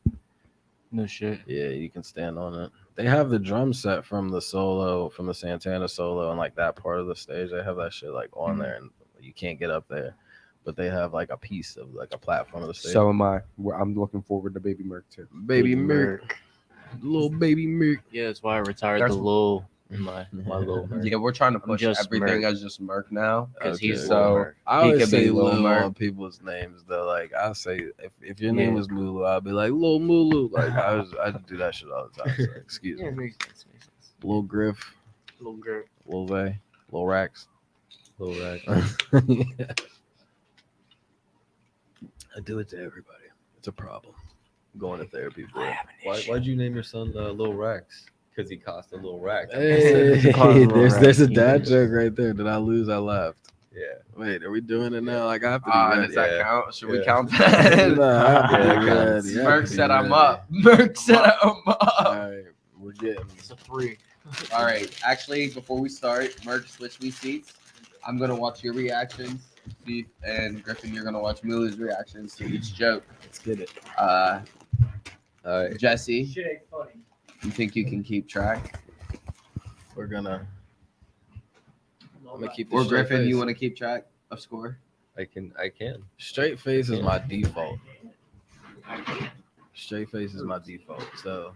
No shit. Yeah, you can stand on it. They have the drum set from the solo, from the Santana solo, and like that part of the stage. They have that shit like on there, and you can't get up there. But they have like a piece of like a platform of the stage. So am I. I'm looking forward to Baby Merc too. Baby Merc, little baby Merc. Yeah, that's why I retired That's- the little in my little Merc. Yeah, we're trying to push just everything Merc. as just Merc now. Because he's Okay. Lil So Merc. I He always could be say Lil Lil Merc. on people's names. Though, like I say, if your name Yeah. was Mulu, I'd be like Lil Mulu. Like I do that shit all the time. So, excuse Yeah, me. it makes sense. Lil Griff, Little girl. Lil Vay, Lil Rax. Little rack. I do it to everybody. It's a problem. I'm going to therapy for it. Why'd you name your son Lil Rax? Because he cost a little rack. Hey, Call him Lil there's a Rax. dad joke right there. Did I lose? I laughed. Yeah. Wait, are we doing it now? Like I have to be ready. does that Yeah. count? Should we Yeah. count that? No, I have to be Yeah, it ready. counts. I have Merc to be said I'm ready. up. Merc said I'm All up. right, we're getting. It's a 3. All right. Actually, before we start, Merc, switch me seats. I'm gonna watch your reactions, Steve, and Griffin. You're gonna watch Mulu's reactions to each joke. Let's get it. All right. Jesse, Shit ain't funny. you think you can keep track? We're gonna. I'm gonna keep. Or the straight Griffin, face. you want to keep track of score? I can. Straight face is my default. Straight face is my default. So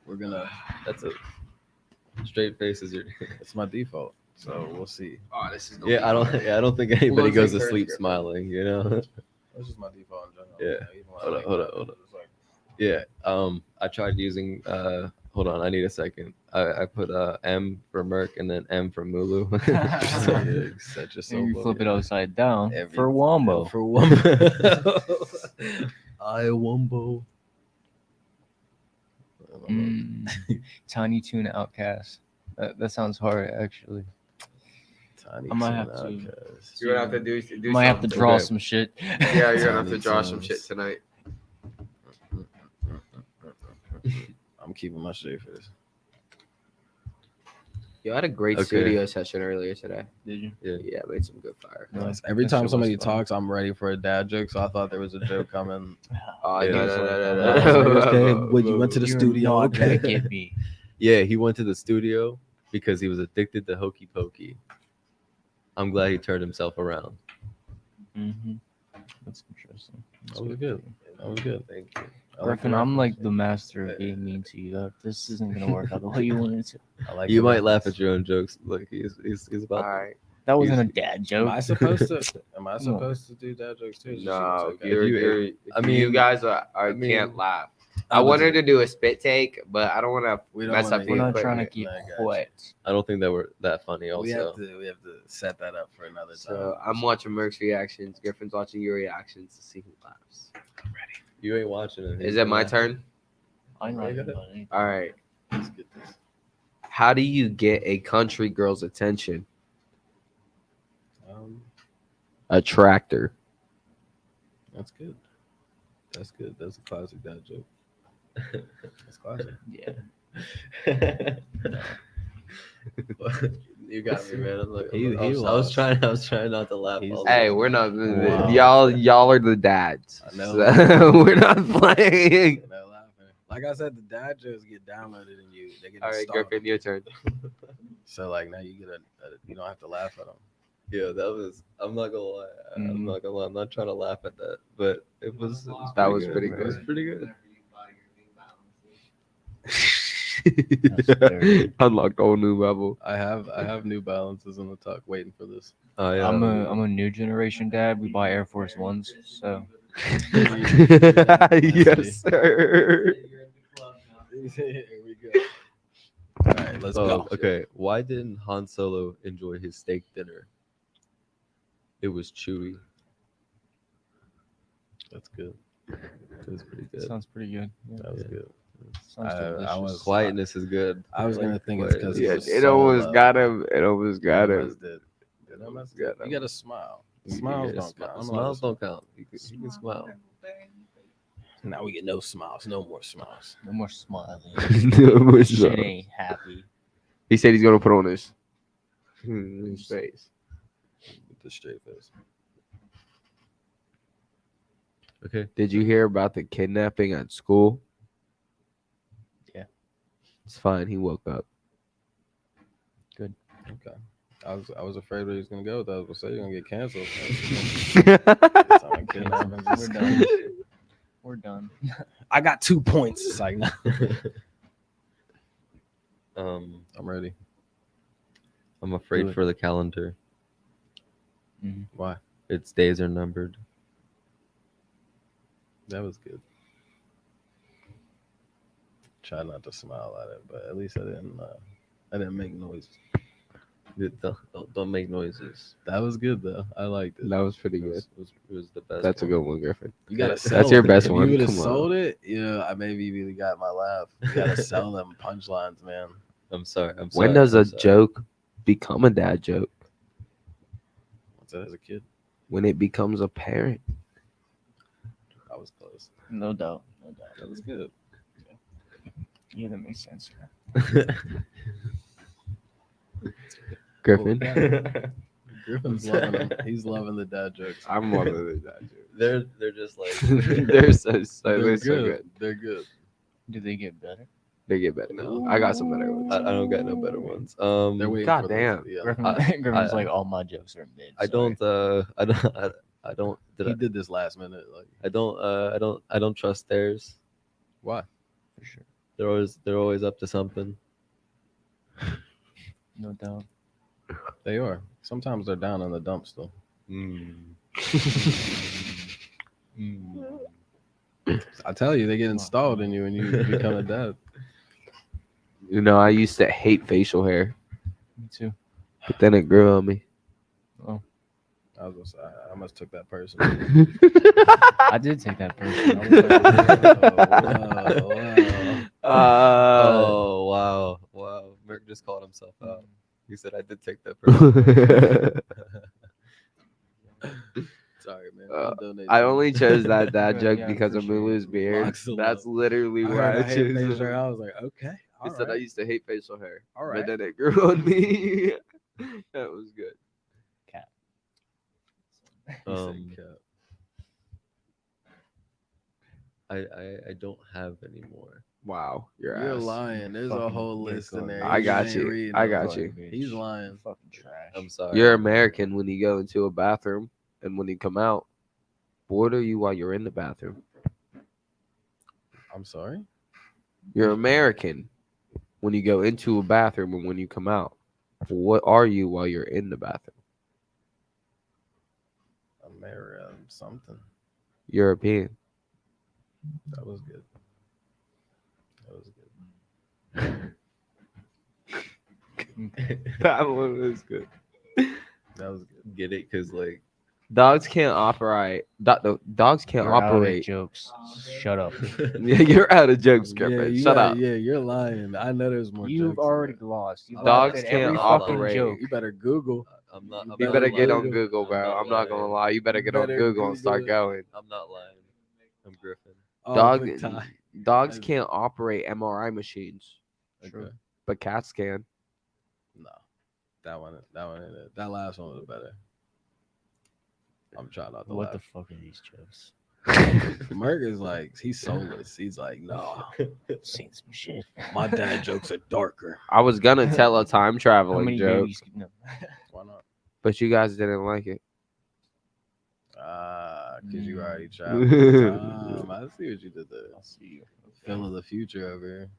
we're gonna. That's a straight face is your. It's my default. So we'll see. Oh, this is Yeah, I don't think anybody gonna goes take to turns, sleep Griffin. smiling. You know. This is my default in general. Yeah. Even when I Hold wake up, hold up, up, hold up. it's like- Yeah. I tried using. Hold on. I need a second. I put M for Merc and then M for Mulu. Yeah, set yourself You up. flip it upside down Every- for Wombo. For Wombo. I Wombo. Tiny Tuna Outcast. That sounds hard, actually. Tiny I might Toon have to- Outcast. You're gonna have to do Might have to something. draw Okay. some shit. Yeah, you're gonna have to Tiny draw some Toons. shit tonight. I'm keeping my straight face. Yo, I had a great Okay. studio session earlier today. Did you? Yeah, I made some good fire. Nice. Every That time shit was somebody fun. talks, I'm ready for a dad joke. So I thought there was a joke coming. Oh, Yeah. no, So, no, I was like, okay, no. when you went to the You're studio, not gonna okay. get me. Yeah, he went to the studio because he was addicted to hokey pokey. I'm glad he turned himself around. Mm-hmm. That's interesting. That was good. That was good. Thank you. I like Griffin, the I'm like reference. the master of being mean to you. This isn't gonna work out the way you wanted it to. I like You the might laugh reference. at your own jokes. Look, he's about. All right. That wasn't a dad joke. Am I supposed to? Am I Come on. supposed to do dad jokes too? No, It's okay. you're. I I mean, mean- you guys are I mean- can't laugh. I I was- wanted to do a spit take, but I don't want to We don't mess wanna up do the We're not trying to equipment. keep No, I got you. quiet. I don't think that we're that funny. Also, We have to set that up for another time. So I'm watching Merc's reactions. Griffin's watching your reactions to see who laughs. you ain't watching it. Is it my turn? I'm not Yeah, even go on anything. All right. Let's get this. How do you get a country girl's attention? A tractor. That's good. That's good. That's a classic dad joke. That's classic. Yeah. You got me, man. I'm like, He I was lost. trying not to laugh. He's- all Hey, the we're not. Wow. Y'all are the dads. I know. So we're not playing. No laughing. Like I said, the dad jokes get downloaded and they get All right, installed. Griffin, your turn. So like now you get you don't have to laugh at them. Yeah, that was. I'm not gonna lie. I'm not gonna lie. I'm not trying to laugh at that, but it was. That was pretty It was good. pretty good. Unlocked all new level. I have New Balances in the tuck waiting for this. Oh yeah. I'm a new generation dad. We buy Air Force Ones, so Yes, sir. Here we go. All right, let's go. Okay. Why didn't Han Solo enjoy his steak dinner? It was chewy. That's good. It was pretty good. sounds pretty good. Yeah, That was Yeah. good. sounds I delicious. was Quietness is good. I was gonna think it's because Yeah, it almost got him. It almost got him. It almost got him. You gotta smile. Smiles don't count. I'm allowed to Smiles don't count. You can smile. Now we get no smiles. No more smiles. No more smiling. No, Shit ain't happy. he said he's gonna put on his face. With the straight face. Okay. Did you hear about the kidnapping at school? Yeah. It's fine. He woke up. Okay. I was afraid where he was gonna go with that. I was gonna say you're gonna get canceled. We're done. We're done. I got 2 points. It's like, nah. I'm I'm ready. afraid Do it. for the calendar. Why? Its days are numbered. That was good. Try not to smile at it, but at least I didn't make noises. Don't make noises. That was good though. I liked it. That was pretty It good. was the best. That's a one. good one, Griffin. You gotta That's sell your it. best If one. You would have Come on. sold it. Yeah, I maybe really got my laugh. You gotta sell them punchlines, man. I'm sorry. I'm sorry. When does I'm a sorry. joke become a dad joke? What's that as a kid? When it becomes a parent. I was close. No doubt. No doubt. That was good. Yeah, that makes sense. Griffin. Griffin's loving them. He's loving the dad jokes. I'm loving the dad joke. They're just like They're so They're so good. good. They're good. Do they get better? They get better now. I got some better ones. I don't got no better ones. They're waiting God for those- damn. Yeah. Griffin's I- like, all my jokes are mid. I sorry." don't I don't He did this last minute. Like, I don't trust theirs. why? For sure. They're always up to something. No doubt. They are. Sometimes they're down in the dumps though. I tell you, they get installed in you and you become a dad. You know, I used to hate facial hair, Me too. but then it grew on me. I was gonna say, I must took that person. I did take that person. I was like, Oh wow. Merc just called himself out. He said I did take that person. Sorry, man. Uh, I'll donate I to you. only chose that dad joke Yeah, because of appreciate Mulu's beard. Box of That's love. literally I why heard I I hate chose facial it. hair. I was like, okay. He all said I right. used to hate facial hair, All but right. then it grew on me. That was good. He said, Um, "Cap." I don't have any more. Wow, You're ass. lying. There's a Fucking whole you're list in good. there. I You got ain't you. reading I them. got you. He's lying. fucking trash. I'm sorry. You're American when you go into a bathroom, and when you come out, what are you while you're in the bathroom? I'm sorry. You're American when you go into a bathroom, and when you come out, what are you while you're in the bathroom? America something. European. That was good. That was good. That one was good. That was good. Get it? Cause like Dogs can't operate. Dogs can't You're out of operate. jokes. Shut up. Yeah, you're out of jokes, Griffin. you Shut got- up. Yeah, you're lying. I know there's more. You've jokes in already there. lost. You've Dogs laughed at every can't fucking operate. joke. You better Google. I'm not. I'm You not better get lying. on Google, bro. I'm not gonna lying. lie. You better get on better Google and start Google going. I'm not lying. I'm Griffin. Oh, Dog, quick tie. dogs can't operate MRI machines, Okay. but cats can. No, that one ain't it. That last one was better. I'm trying not to What laugh. the fuck are these jokes? Merc is like he's soulless. He's like, no, Seen some shit. my dad jokes are darker. I was gonna tell a time How traveling many joke, babies? No. Why not? but you guys didn't like it. Because you already Mm. traveled. I see what you did there. I'll see you. Phil of the future over here.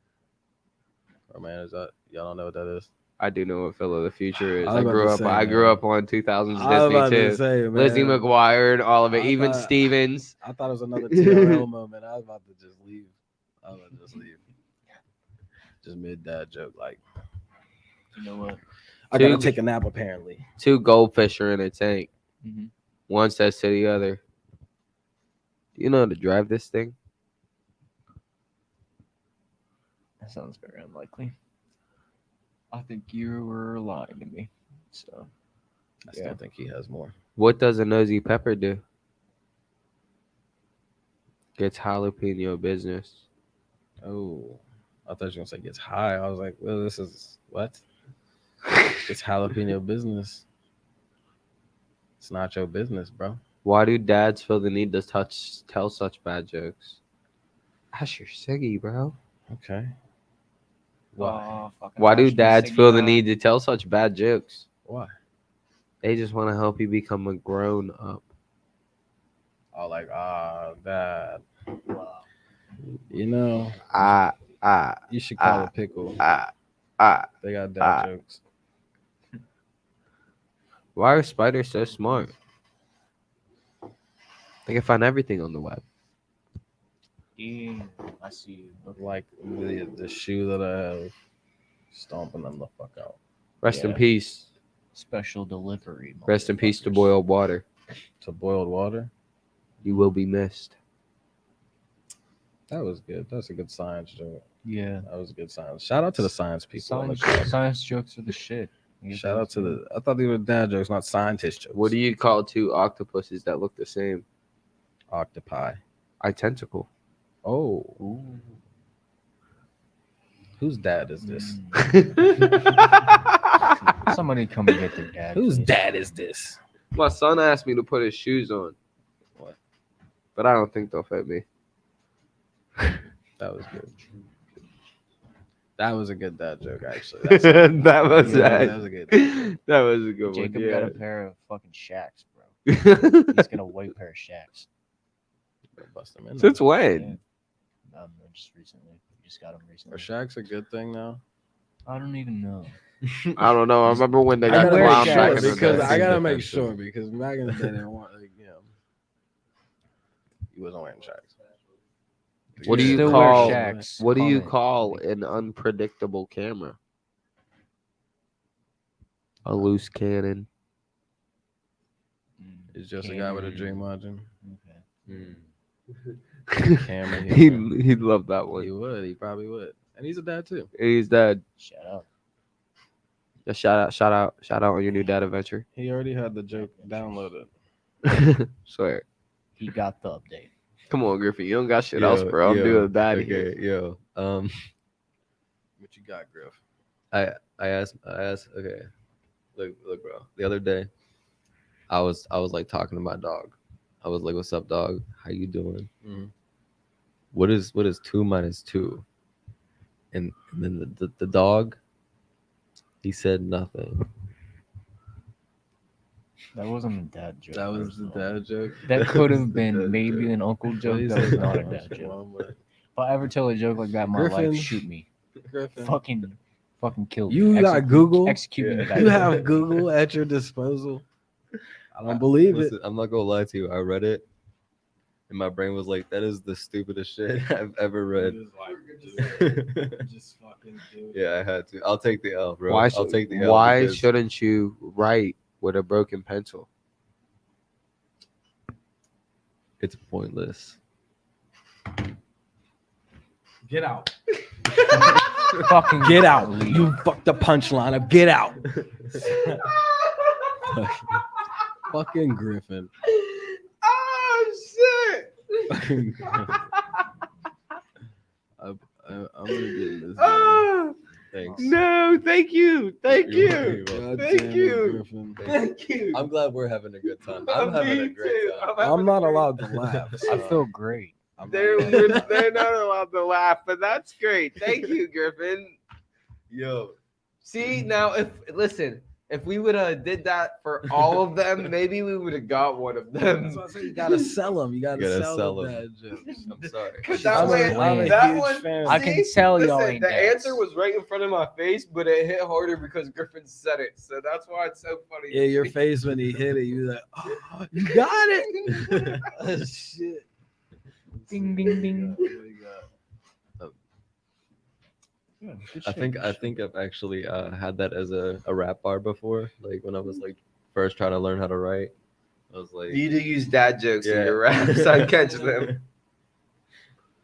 Oh man, is that y'all don't know what that is? I do know what Phil of the Future is. I was I about grew to up. say, I grew man. up on 2000s I was about Disney to too. say, man. Lizzie McGuire and all of it. I Even thought- Stevens. I thought it was another TRL moment. I was about to just leave. Just mid dad joke. Like, You know what? I gotta Two- take a nap apparently. 2 goldfish are in a tank. Mm-hmm. One says to the other, "Do you know how to drive this thing?" That sounds very unlikely. I think you were lying to me. So I still think he has more. What does a nosy pepper do? Gets jalapeno business. Oh, I thought you were gonna say gets high. I was like, well, this is what? It's jalapeno business. It's not your business, bro. Why do dads feel the need to tell such bad jokes? That's your Siggy, bro. Okay. Why? Oh, Why do dads feel the need to tell such bad jokes? Why? They just want to help you become a grown up. Oh, like dad. You know, you should call it pickle. They got dad jokes. Why are spiders so smart? They can find everything on the web. Yeah, I see you. Like the shoe that I have, stomping them the fuck out. Rest in Yeah. peace. Special delivery. Rest in peace to motherfuckers. boiled water. To boiled water. You will be missed. That was good. That's a good science joke. Yeah. That was a good science. Shout out to the science people. on the Science, club. science jokes are the shit. You Shout guys out to do. I thought these were dad jokes, not scientist jokes. What do you call 2 octopuses that look the same? Octopi. Identical. Oh, Ooh. whose dad is this? Somebody come and get their dad. Whose please. dad is this? My son asked me to put his shoes on. What? But I don't think they'll fit me. That was good. That was a good dad joke, actually. that was that was a good. That was a good Jacob one. got Yeah. a pair of fucking shacks, bro. He's got a white pair of shacks. Bust them in. Since there. when? Just recently. We just got them recently. Are Shaq's a good thing now? I don't even know. I don't know. I remember when they I got gotta wear clown make Shaqs back sure in the because day. I gotta make Defensive. sure because back in the day they didn't want he wasn't wearing Shaqs. What do you Still call- wear Shaqs. What do you Comment. call an unpredictable camera? A loose cannon. It's just a guy with a dream watching. Okay. Camera. He'd love that He one. would. He probably would. And he's a dad too. He's dead. Shut up. Yeah, shout out on your new dad adventure. He already had the joke downloaded. Swear. He got the update. Come on, Griffin. You don't got shit else, bro. I'm doing bad here. Okay, yo. What you got, Griff? I asked. Okay, look, bro. The other day, I was like talking to my dog. I was like, "What's up, dog? How you doing? Mhm. What is 2 minus 2?" And then the dog, he said nothing. That wasn't a dad joke. That was first the of all. dad joke. That could have was the been dad maybe joke. an uncle joke. He That said was not a nothing. dad joke. Wrong with it. If I ever tell a joke like that in my Griffin. life, shoot me. Griffin. Fucking kill me. You got Google? Execute me. Yeah. back. You have Google at your disposal. I don't believe Listen, it. I'm not gonna lie to you. I read it, and my brain was like, "That is the stupidest shit I've ever read." Just fucking do it. Yeah, I had to. I'll take the L, bro. Why, I'll take the L. why because shouldn't you write with a broken pencil? it's pointless? Get out. Fucking Get out. leave. You fucked the punchline up. Get out. Fucking Griffin. Oh shit! Fucking Griffin. I'm gonna get in this game. Thanks. No, thank you. Thank You're you. welcome. God Thank damn it, you. Griffin. Thank you. I'm glad we're having a good time. I'm having Me a great too. time. I'm not allowed to laugh. I so feel great. I'm not They're, allowed to laugh. they're not allowed to laugh, but that's great. Thank you, Griffin. Yo, See, now if we would have did that for all of them, maybe we would have got one of them. That's why I say you gotta sell them. You gotta, gotta sell sell the 'em. bad jokes. I'm sorry. Because I'm that a- way, I'm a that huge one, fan. I can tell y'all ain't the dads. answer was right in front of my face, but it hit harder because Griffin said it. So that's why it's so funny. Yeah, your face when he hit it, you like, oh, you got it. Oh, shit. Ding, ding, ding. What do we got? Yeah, good I shit, think good I shit. think I've actually had that as a rap bar before. Like when I was like first trying to learn how to write. I was like, You do use dad jokes in Yeah. your raps. I catch them.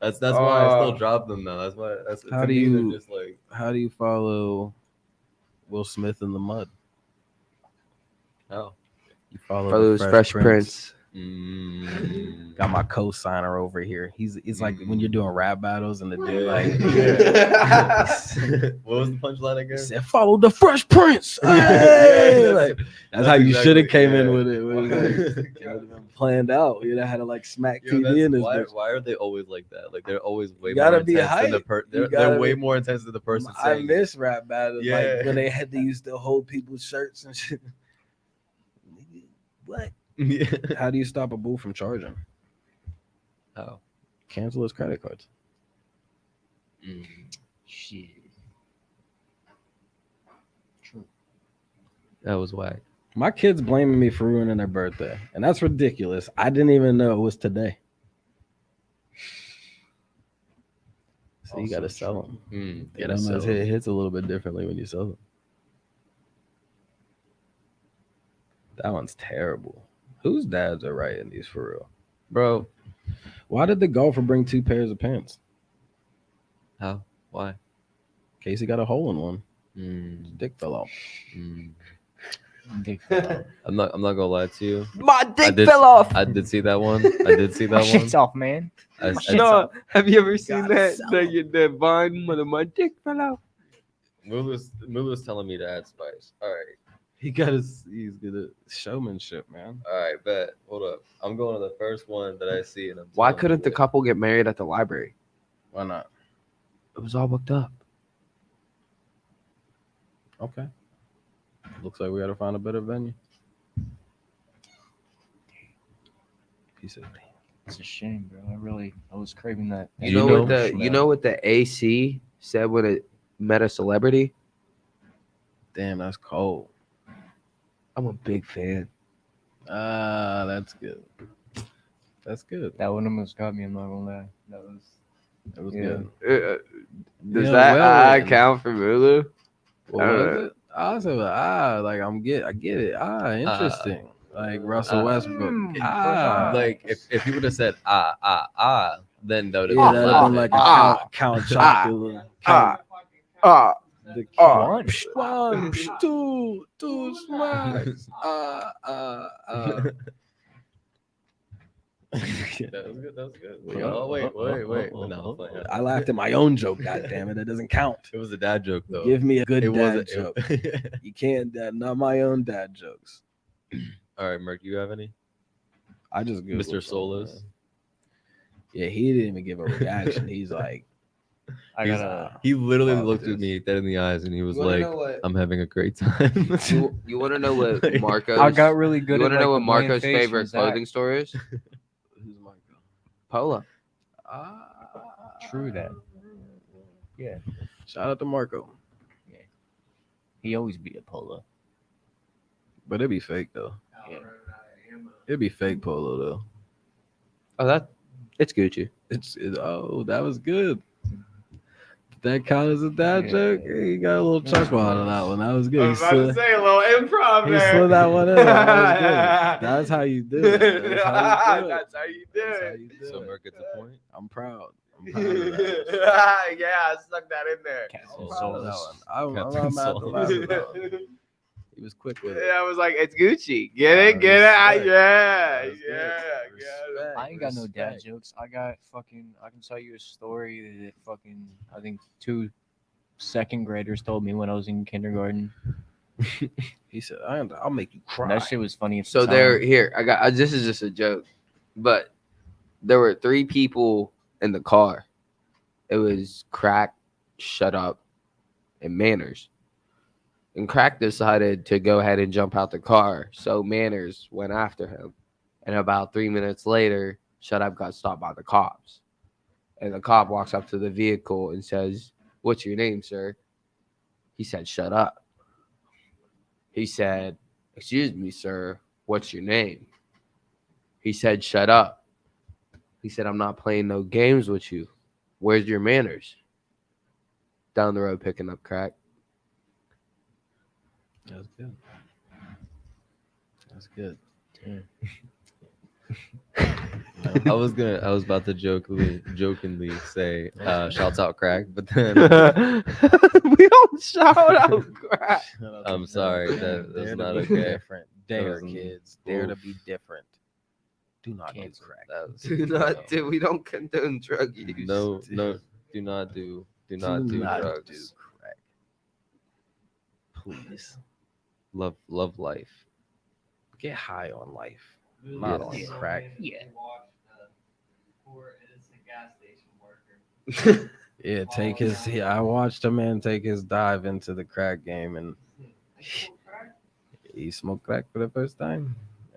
That's why I still Oh. drop them now. That's why. How to do me, they're you- just like How do you follow Will Smith in the mud? oh. You follow Follows the Fresh Prince. Got my co-signer over here. He's like when you're doing rap battles and the dude like What was the punchline he again? said, "Follow the Fresh Prince." Hey! Like, that's how you should have exactly- came in yeah. with it. It would have been planned out. You'd have had to like smack Yo, TV in this why, bitch. why are they always like that? Like they're always way You gotta more be intense than the hype. You they're gotta way be- more intense than the person I saying miss rap battles, Yeah. like when they had to use to hold people's shirts and shit. What? it. How do you stop a bull from charging? How? Cancel his credit cards. Shit. True. That was whack. My kids blaming me for ruining their birthday, and that's ridiculous. I didn't even know it was today. So you got to sell them. Yeah, It hits a little bit differently when you sell them. That one's terrible. Whose dads are writing these for real? bro. Why did the golfer bring 2 pairs of pants? How? Why? Casey got a hole in one. Mm, His dick fell off. mm. Dick fell out. I'm not gonna lie to you. My I dick did- fell off. I did see that one. I did see My that one. shit's off, man. I No, have you ever seen Gotta that sell the Vine when my dick fell off? MULU's telling me to add spice. All right. He's good at showmanship, man. All right, bet. Hold up. I'm going to the first one that I see, and I'm Why telling couldn't you the that- couple get married at the library? Why not? It was all booked up. Okay. Looks like we got to find a better venue. Piece of It's a shame, bro. I was craving that. You You know, know- what the AC said when it met a celebrity? damn, that's cold. I'm a big fan. Ah, that's good. That's good. That one almost got me. I'm not gonna lie. That was Yeah. good. Does Yeah, that well, count for Mulu? What was it? I was like, like I get it. Interesting. Like Russell Westbrook. Like if you would have said then that would have Yeah, been that'd have been like a Count Chocula. The One. one, two smiles. That was good. That was good. Oh wait. No, I'm playing. I laughed at my own joke. God damn it! It doesn't count. It was a dad joke though. Give me a good it dad wasn't. joke. You can't. Not my own dad jokes. All right, Merc. You have any? I just Googled Mr. Soulless. something. Yeah, he didn't even give a reaction. He's like, I gotta. He literally Fuck looked at this. me dead in the eyes and he was You wanna like, know what- "I'm having a great time." You want to know what Like, Marco's? I got really good. You want to at, know like, what the bland Marco's face favorite from Zach. clothing store is? "Who's Marco?" Polo. True that. Yeah. Shout out to Marco, He always be a polo. but it'd be fake though. Yeah. It'd be fake polo though. Oh, it's Gucci. Oh, that was good. Did that count as a dad Yeah. joke? He got a little chuckle out of that one. That was good. He slid, say a little improv he slid that one in. That was good. That's how you do it. That's how you do it. That's how you do That's how it. you do so it. Merc gets a point. I'm proud. I'm proud of that. Yeah, I stuck that in there. I'm proud of that one. I'm Captain not mad at the Soulless. last of that one. He was quick with it. Yeah, I was like, it's Gucci. Get it? Get it? Respect. Yeah, That was good. yeah. Respect, I ain't got no dad respect. jokes. I got fucking. I can tell you a story that fucking. I think 2 second graders told me when I was in kindergarten. He said, "I'll make you cry." That shit was funny. At the So time. there, here this is just a joke, but there were 3 people in the car. It was Crack, Shut Up, and Manners. And Crack decided to go ahead and jump out the car, so Manners went after him. And about 3 minutes later, Shut Up got stopped by the cops. And the cop walks up to the vehicle and says, "What's your name, sir?" He said, "Shut up." He said, "Excuse me, sir, what's your name?" He said, "Shut up." He said, "I'm not playing no games with you. Where's your manners?" Down the road picking up Crack. That's good. That's good. I was about to jokingly say shouts out Crack, but then We don't shout out Crack. I'm sorry, that's Dare to not be okay. different. Dare, Doesn't- kids. Dare to Oof. be different. Do not do Cancel. crack. That was- Do not do. We don't condone drug use. no, do not do drugs. crack. Please. Love life. Get high on life. Not on Yes. crack. Yeah. Poor innocent gas station worker. Yeah, take his. I watched a man take his dive into the crack game, and he smoked crack for the first time,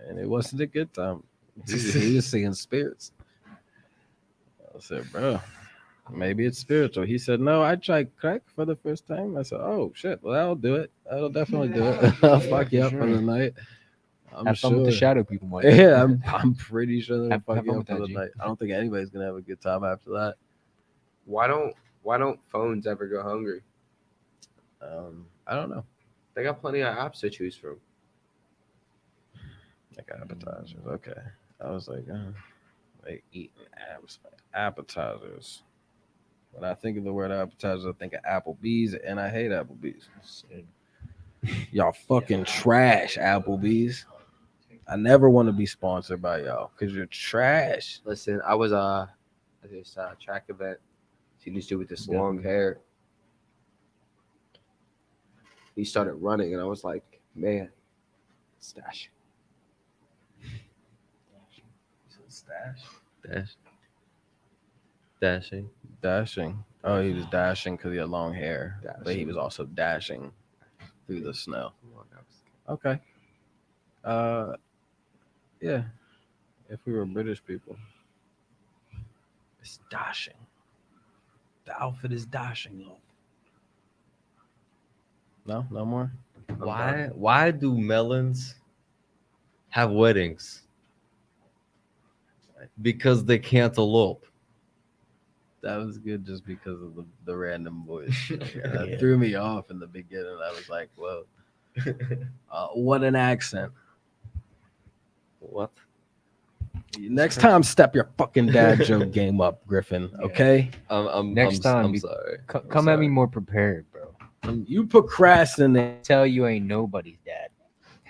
and it wasn't a good time. He was seeing spirits. I said, "Bro, maybe it's spiritual." He said, "No, I tried crack for the first time." I said, "Oh shit, well that'll do it. That'll definitely do it. I'll fuck you up for the night." I'm Have fun sure. with the shadow people, Mike. Yeah, I'm pretty sure they'll Have fuck fun you up with for that, the G. night. I don't think anybody's gonna have a good time after that. Why don't phones ever go hungry? I don't know. They got plenty of apps to choose from. Like appetizers. Okay. I was like eating appetizers. When I think of the word appetizers, I think of Applebee's, and I hate Applebee's. Y'all fucking trash, Applebee's. I never want to be sponsored by y'all because you're trash. Listen, I was at this track event. Seen this dude with this long hair. He started running, and I was like, "Man, stash." Stash. Dashing. Dashing. Oh, he was dashing because he had long hair, but he Dashing. was also dashing through the snow. Okay. Yeah. If we were British people, it's dashing. The outfit is dashing. No more. Why do melons have weddings? Because they cantaloupe. That was good just because of the random voice. That threw me off in the beginning. I was like, "Whoa, what an accent!" What? Next time, step your fucking dad joke game up, Griffin. Okay? Next time, I'm be- sorry. Come at me more prepared, bro. You procrastinate. Tell you ain't nobody's dad.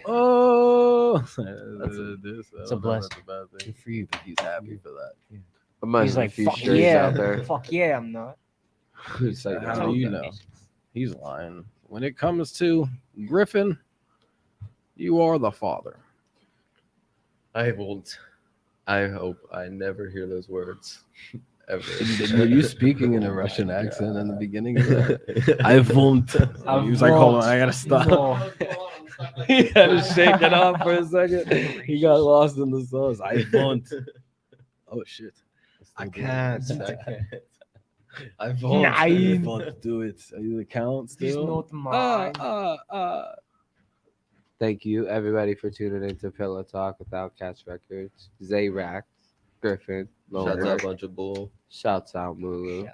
Oh, It's a blessing. Good for you. He's happy for that. He's like, few fuck strays yeah, out there. fuck yeah, I'm not. He's like, How "No." do you know? He's lying. When it comes to Griffin, you are the father. I won't. I hope I never hear those words ever. Were you speaking in a Russian accent in the beginning of that? I won't. He was like, "Hold on, I gotta stop." He had to shake it off for a second. He got lost in the sauce. I won't. Oh shit! I can't. I won't. I Nein. won't do it. Are you the count He's still? not mine. Thank you, everybody, for tuning in to Pillow Talk with Outcast Records. Zayrac, Griffin, Shouts Lauren. out bunch of bull. Shouts out, Mulu.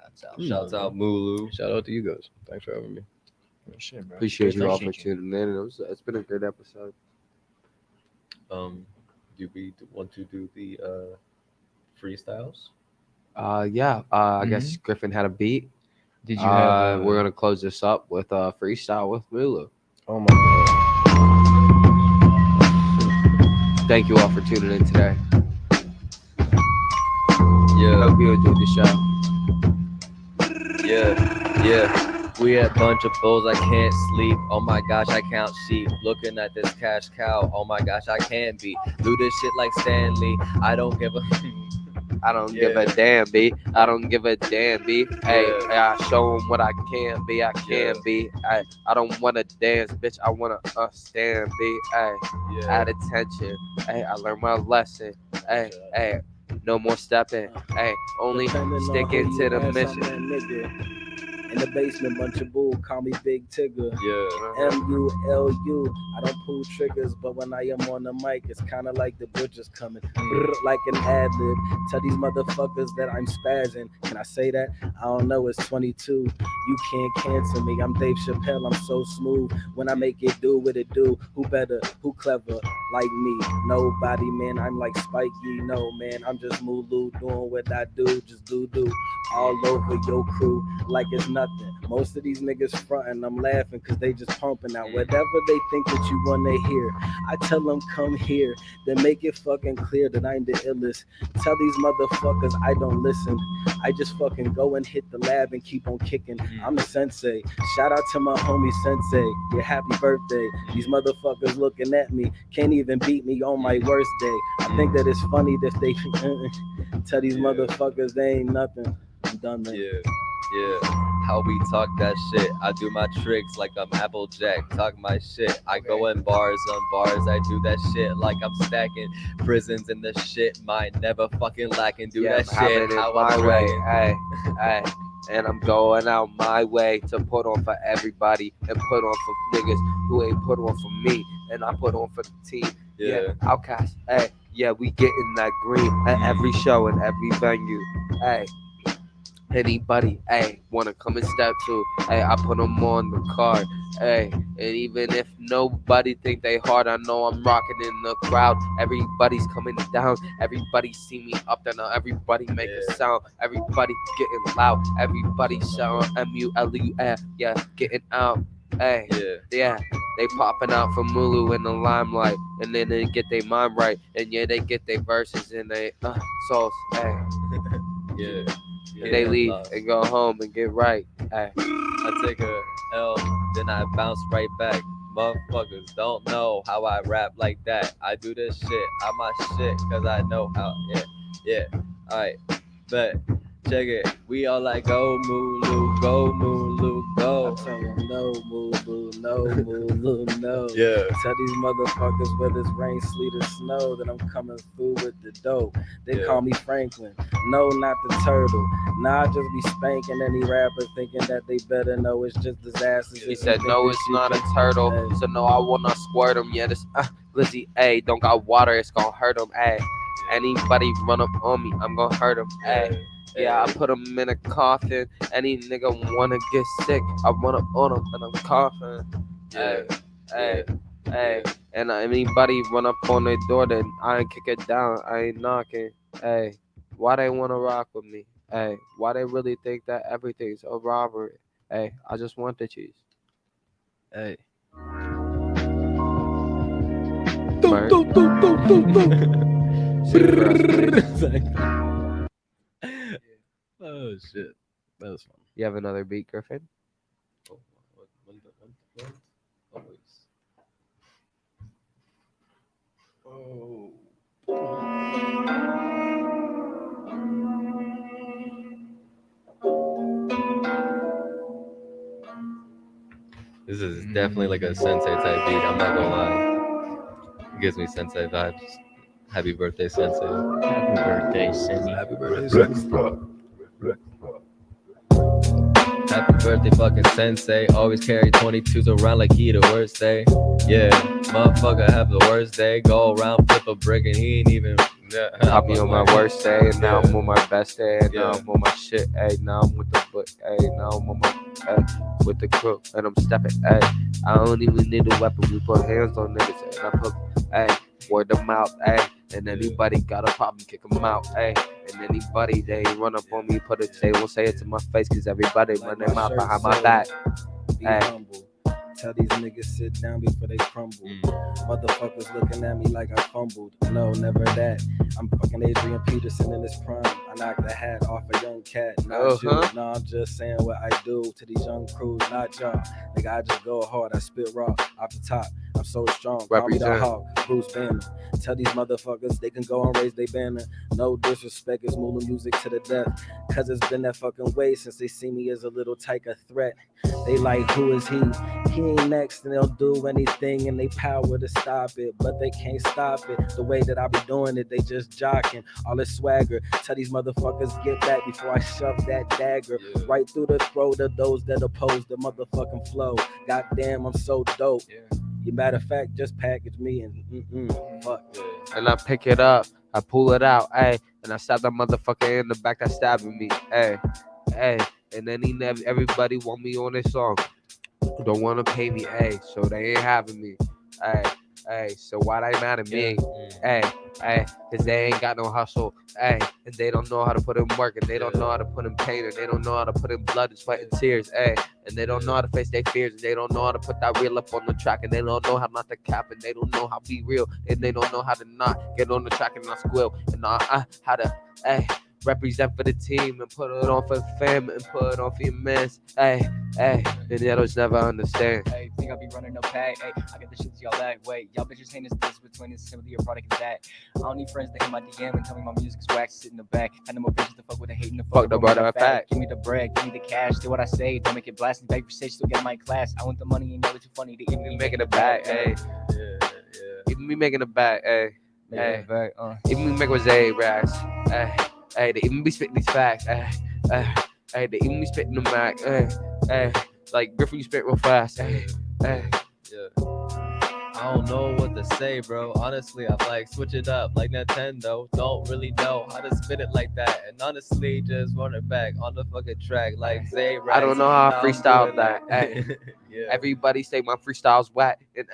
Shouts out MULU. Shout out to you guys. Thanks for having me. Shit, bro. Appreciate you all for Appreciate you. tuning in. It's been a great episode. Do we want to do the freestyles? Yeah. I guess Griffin had a beat. Did you have? We're gonna close this up with a freestyle with Mulu. Oh my god! Thank you all for tuning in today. Yeah. Hope you enjoyed the show. Yeah. We a bunch of bulls, I can't sleep. Oh my gosh, I count sheep. Looking at this cash cow. Oh my gosh, I can be. Do this shit like Stanley. I don't give a. I don't give a damn, B. I don't give a damn, B. Hey, I show them what I can be. I can be. I don't wanna dance, bitch. I wanna stand, B. Hey, add attention. Hey, I learned my lesson. Hey, no more stepping. Hey, only sticking to the mission. In the basement, bunch of bull, call me Big Tigger. Yeah. MULU. I don't pull triggers, but when I am on the mic, it's kind of like the butcher's coming. Brr, like an ad lib. Tell these motherfuckers that I'm spazzing. Can I say that? I don't know, it's 22. You can't cancel me. I'm Dave Chappelle, I'm so smooth. When I make it do what it do, who better, who clever like me? Nobody, man, I'm like Spike Lee. No, man, I'm just MULU, doing what I do, just do. All over your crew like it's nothing. Most of these niggas frontin', I'm laughing cause they just pumping out whatever they think that you wanna hear. I tell them come here, then make it fucking clear that I'm the illest. Tell these motherfuckers I don't listen. I just fucking go and hit the lab and keep on kicking. I'm a sensei. Shout out to my homie Sensei. Yeah, happy birthday. These motherfuckers looking at me can't even beat me on my worst day. I think that it's funny that they tell these motherfuckers they ain't nothing. I'm done, man. Yeah. How we talk that shit. I do my tricks like I'm Applejack. Talk my shit. I go in bars on bars. I do that shit like I'm stacking prisons and the shit might never fucking lacking. Do that shit how my I'm way. dragging. Hey. And I'm going out my way to put on for everybody and put on for niggas who ain't put on for me. And I put on for the team. Yeah. Outcast. Hey. Yeah, we getting that green at every show and every venue. Hey. Anybody, hey, wanna come and step to? Hey, I put them on the card. Hey, and even if nobody think they hard, I know I'm rocking in the crowd. Everybody's coming down. Everybody see me up there now. Everybody make a sound. Everybody getting loud. Everybody shouting MULU. Yeah, getting out. Hey, yeah, they popping out for MULU in the limelight, and then they get their mind right, and yeah, they get their verses and they souls. Hey, and they leave and go home and get right. Ay. I take a L, then I bounce right back. Motherfuckers don't know how I rap like that. I do this shit, I'm my shit, cause I know how. Yeah. Alright, bet. Check it. We all like go MULU, go MULU, go. I tell them no MULU, no MULU, no. Yeah. Tell these motherfuckers whether it's rain, sleet, or snow that I'm coming through with the dope. They call me Franklin. No, not the turtle. Nah, I just be spanking any rapper thinking that they better know it's just disasters. He said no, it's not a turtle. So no, I will not squirt him. Yeah, this glizzy, ayy, don't got water, it's gonna hurt him. Ayy, anybody run up on me, I'm gonna hurt him. Ayy. Yeah, I put him in a coffin. Any nigga wanna get sick, I run up on him and I'm coughing. Hey. And anybody run up on their door, then I ain't kick it down. I ain't knocking. Hey, why they wanna rock with me? Hey, why they really think that everything's a robbery? Hey, I just want the cheese. Hey. Oh shit, that was fun. You have another beat, Griffin? Always. This is definitely like a Sensei type beat. I'm not gonna lie. It gives me Sensei vibes. Happy birthday, Sensei. Happy birthday, Sensei. Happy birthday, Sensei. Happy birthday, fucking Sensei. Always carry 22s around like he the worst day. Yeah, motherfucker have the worst day. Go around, flip a brick, and he ain't even. Caught me on my worst day, and now I'm on my best day, and now I'm on my shit. Hey, now I'm with the foot. Hey, now I'm on my with the crew, and I'm stepping. Hey, I don't even need a weapon. We put hands on niggas, and I put word of mouth. Hey, and anybody got a problem, kick them out. Hey, and anybody they run up on me, put it. They won't say it to my face, cause everybody run their mouth behind my back. Be humble. Tell these niggas sit down before they crumble. Motherfuckers looking at me like I fumbled. No, never that. I'm fucking Adrian Peterson in his prime. I knock the hat off a young cat, not you. No, I'm just saying what I do to these young crews, not y'all. Nigga, I just go hard, I spit raw off the top. I'm so strong, call me the Hawk, Bruce Banner. Tell these motherfuckers they can go and raise their banner. No disrespect, it's MULU music to the death. Cause it's been that fucking way since they see me as a little tyke of threat. They like, who is he? He ain't next and they'll do anything in their power to stop it. But they can't stop it. The way that I be doing it, they just jocking. All this swagger. Tell these motherfuckers get back before I shove that dagger right through the throat of those that oppose the motherfucking flow. Goddamn, I'm so dope. Matter of fact, just package me and fuck. And I pick it up, I pull it out, and I stab that motherfucker in the back that's stabbing me, and then everybody want me on this song. Don't want to pay me, so they ain't having me, so why they mad at me, cause they ain't got no hustle, and they don't know how to put in work, and they don't know how to put in pain, and they don't know how to put in blood and sweat and tears, and they don't know how to face their fears, and they don't know how to put that reel up on the track, and they don't know how not to cap, and they don't know how to be real, and they don't know how to not get on the track and not squeal, and how to, represent for the team and put it on for the fam and put it on for your mans. And y'all just never understand. Hey, think I'll be running no pack. Hey, I got the shit to y'all back. Wait, y'all bitches saying this between this simply your product and that. I don't need friends that hit my DM and tell me my music's wax, sit in the back. I know more bitches to fuck with the hate and the fuck the brother fact. Give me the bread, give me the cash, do what I say. Don't make it blasting, beg for stage, still get my class. I want the money and know it's too funny to even be making it back, even me making it back, even me making with Z-Rax, they even be spitting these facts, they even be spitting the Mac, like Griffin, you spit real fast, I don't know what to say, bro. Honestly, I'm like, switch it up like Nintendo. Don't really know how to spit it like that. And honestly, just run it back on the fucking track like Zay. I don't know how I freestyle that. Everybody say my freestyle's whack. And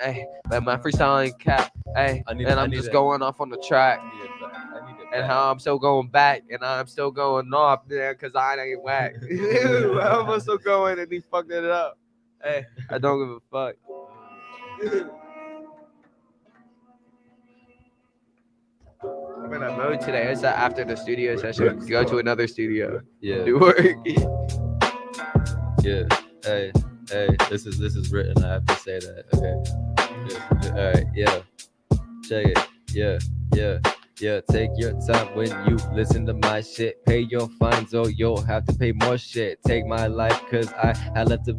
but my freestyle ain't cap. I'm just going off on the track. And how I'm still going back. And I'm still going off there because I ain't whack. I'm still going and he fucked it up. I don't give a fuck. I'm in that mode today. It's after the studio session. Go to another studio. Yeah. Do work. Yeah. Hey. This is written. I have to say that. Okay. All right. Yeah. Check it. Yeah. Take your time when you listen to my shit. Pay your fines or you'll have to pay more shit. Take my life cause I had left to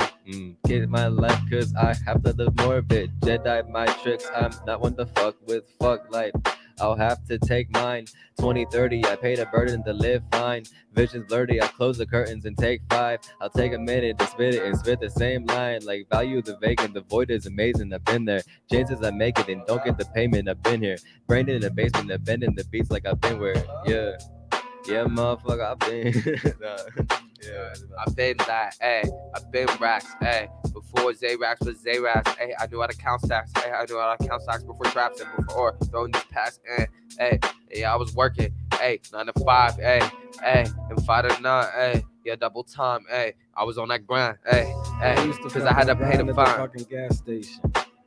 get my life cause I have to live more of it. Jedi my tricks. I'm not one to fuck with. Fuck life. I'll have to take mine. 2030, I paid a burden to live fine. Visions blurry, I close the curtains and take 5. I'll take a minute to spit it and spit the same line. Like value the vacant, the void is amazing. I've been there. Chances I make it and don't get the payment. I've been here. Brain in the basement, I've been in the beats like I've been where. Yeah, motherfucker, I've been. I've been that, I've been racks, before Z-Rax was Z-Rax, I knew how to count stacks, I knew how to count stacks before traps and before throwing these packs, I was working, 9 to 5, and 5 to 9, double time, I was on that grind, because I had to pay the fine. Fucking gas station.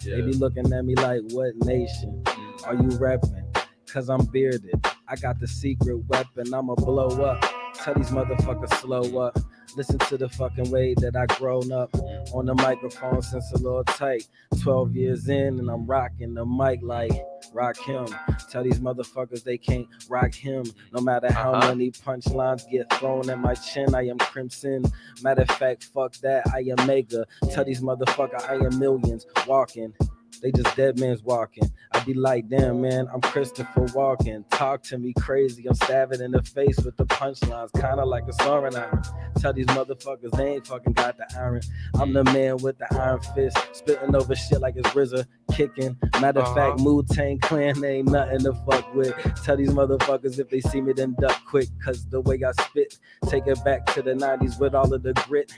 They be looking at me like, what nation are you repping? Cause I'm bearded. I got the secret weapon. I'ma blow up. Tell these motherfuckers slow up. Listen to the fucking way that I grown up on the microphone since a little tight. 12 years in and I'm rocking the mic like rock him. Tell these motherfuckers they can't rock him. No matter how many punchlines get thrown at my chin, I am crimson. Matter of fact, fuck that, I am mega. Tell these motherfuckers I am millions walking. They just dead man's walking. I be like, damn, man, I'm Christopher Walken. Talk to me crazy. I'm stabbing in the face with the punchlines, kind of like a soaring iron. Tell these motherfuckers they ain't fucking got the iron. I'm the man with the iron fist, spitting over shit like it's RZA, kicking. Matter of fact, Wu-Tang Clan ain't nothing to fuck with. Tell these motherfuckers if they see me, then duck quick, cause the way I spit, take it back to the 90s with all of the grit.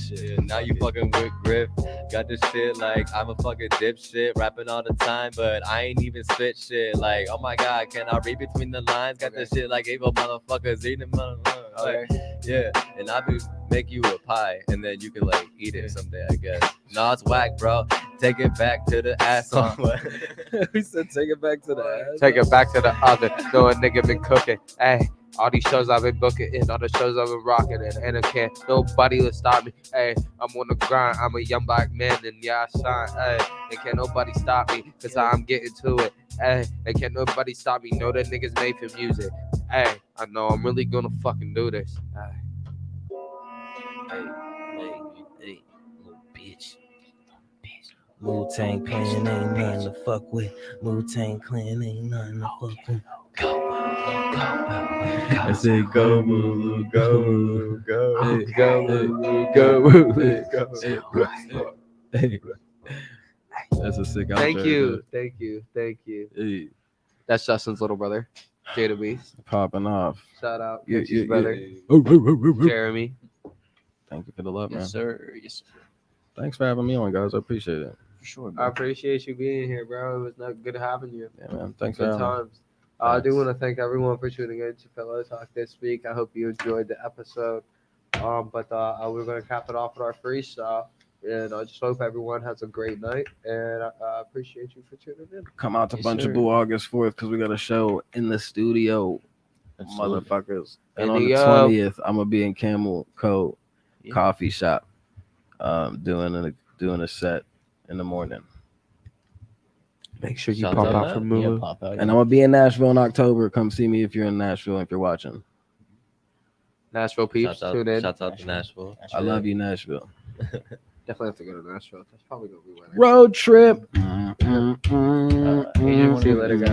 Shit. Now you fucking with Griff. Got this shit like I'm a fucking dipshit, rapping all the time, but I ain't even spit shit. Like, oh my god, can I read between the lines? Got this shit like evil motherfuckers eating motherfuckers. Like, yeah, and I be make you a pie, and then you can like eat it someday, I guess. Nah, it's whack, bro. Take it back to the ass on. We said take it back to the ass. Take it back to the oven. No, a nigga been cooking. All these shows I've been booking in, all the shows I've been rocking in, and I can't nobody will stop me. Hey, I'm on the grind. I'm a young black man, and yeah, I shine. Hey, and can't nobody stop me, cause I'm getting to it. Hey, and can't nobody stop me. Know that niggas made for music. Hey, I know I'm really gonna fucking do this. Hey, little bitch. Wu-Tang Clan ain't nothing to fuck with. Wu-Tang Clan ain't nothing to fuck with. I said go Mulu, go Mulu, go, Hey, go hey, Mulu, go Mulu, go. Hey, that's a sick outro. Thank you, dude. thank you. Hey, That's Justin's little brother, Jada Beast. popping off. Shout out, You- Coach's you- brother, you- Jeremy. Thank you for the love, man. Yes, sir. Yes, sir. Thanks for having me on, guys. I appreciate it. For sure, I bro. appreciate you being here, bro. It was not good having you. Yeah, man. Thanks for Good having me. times. I do Thanks. want to thank everyone for tuning in to Pillow Talk this week. I hope you enjoyed the episode. But we're going to cap it off with our freestyle. And I just hope everyone has a great night. And I appreciate you for tuning in. Come out to Yes, Bunch sir. of Boo August 4th because we got a show in the studio, Absolutely. motherfuckers. And In on the, the 20th, I'm going to be in Camel Cove Yeah. Coffee Shop doing a set in the morning. Make sure you Shout pop out out that. for Yeah, Mulu. pop out. And I'm going to be in Nashville in October. Come see me if you're in Nashville, if you're watching. Nashville peeps, tune in. Shouts out to Nashville. I love you, Nashville. Definitely have to go to Nashville. That's probably going to be winter. Road trip. Adrian, See you later, guys.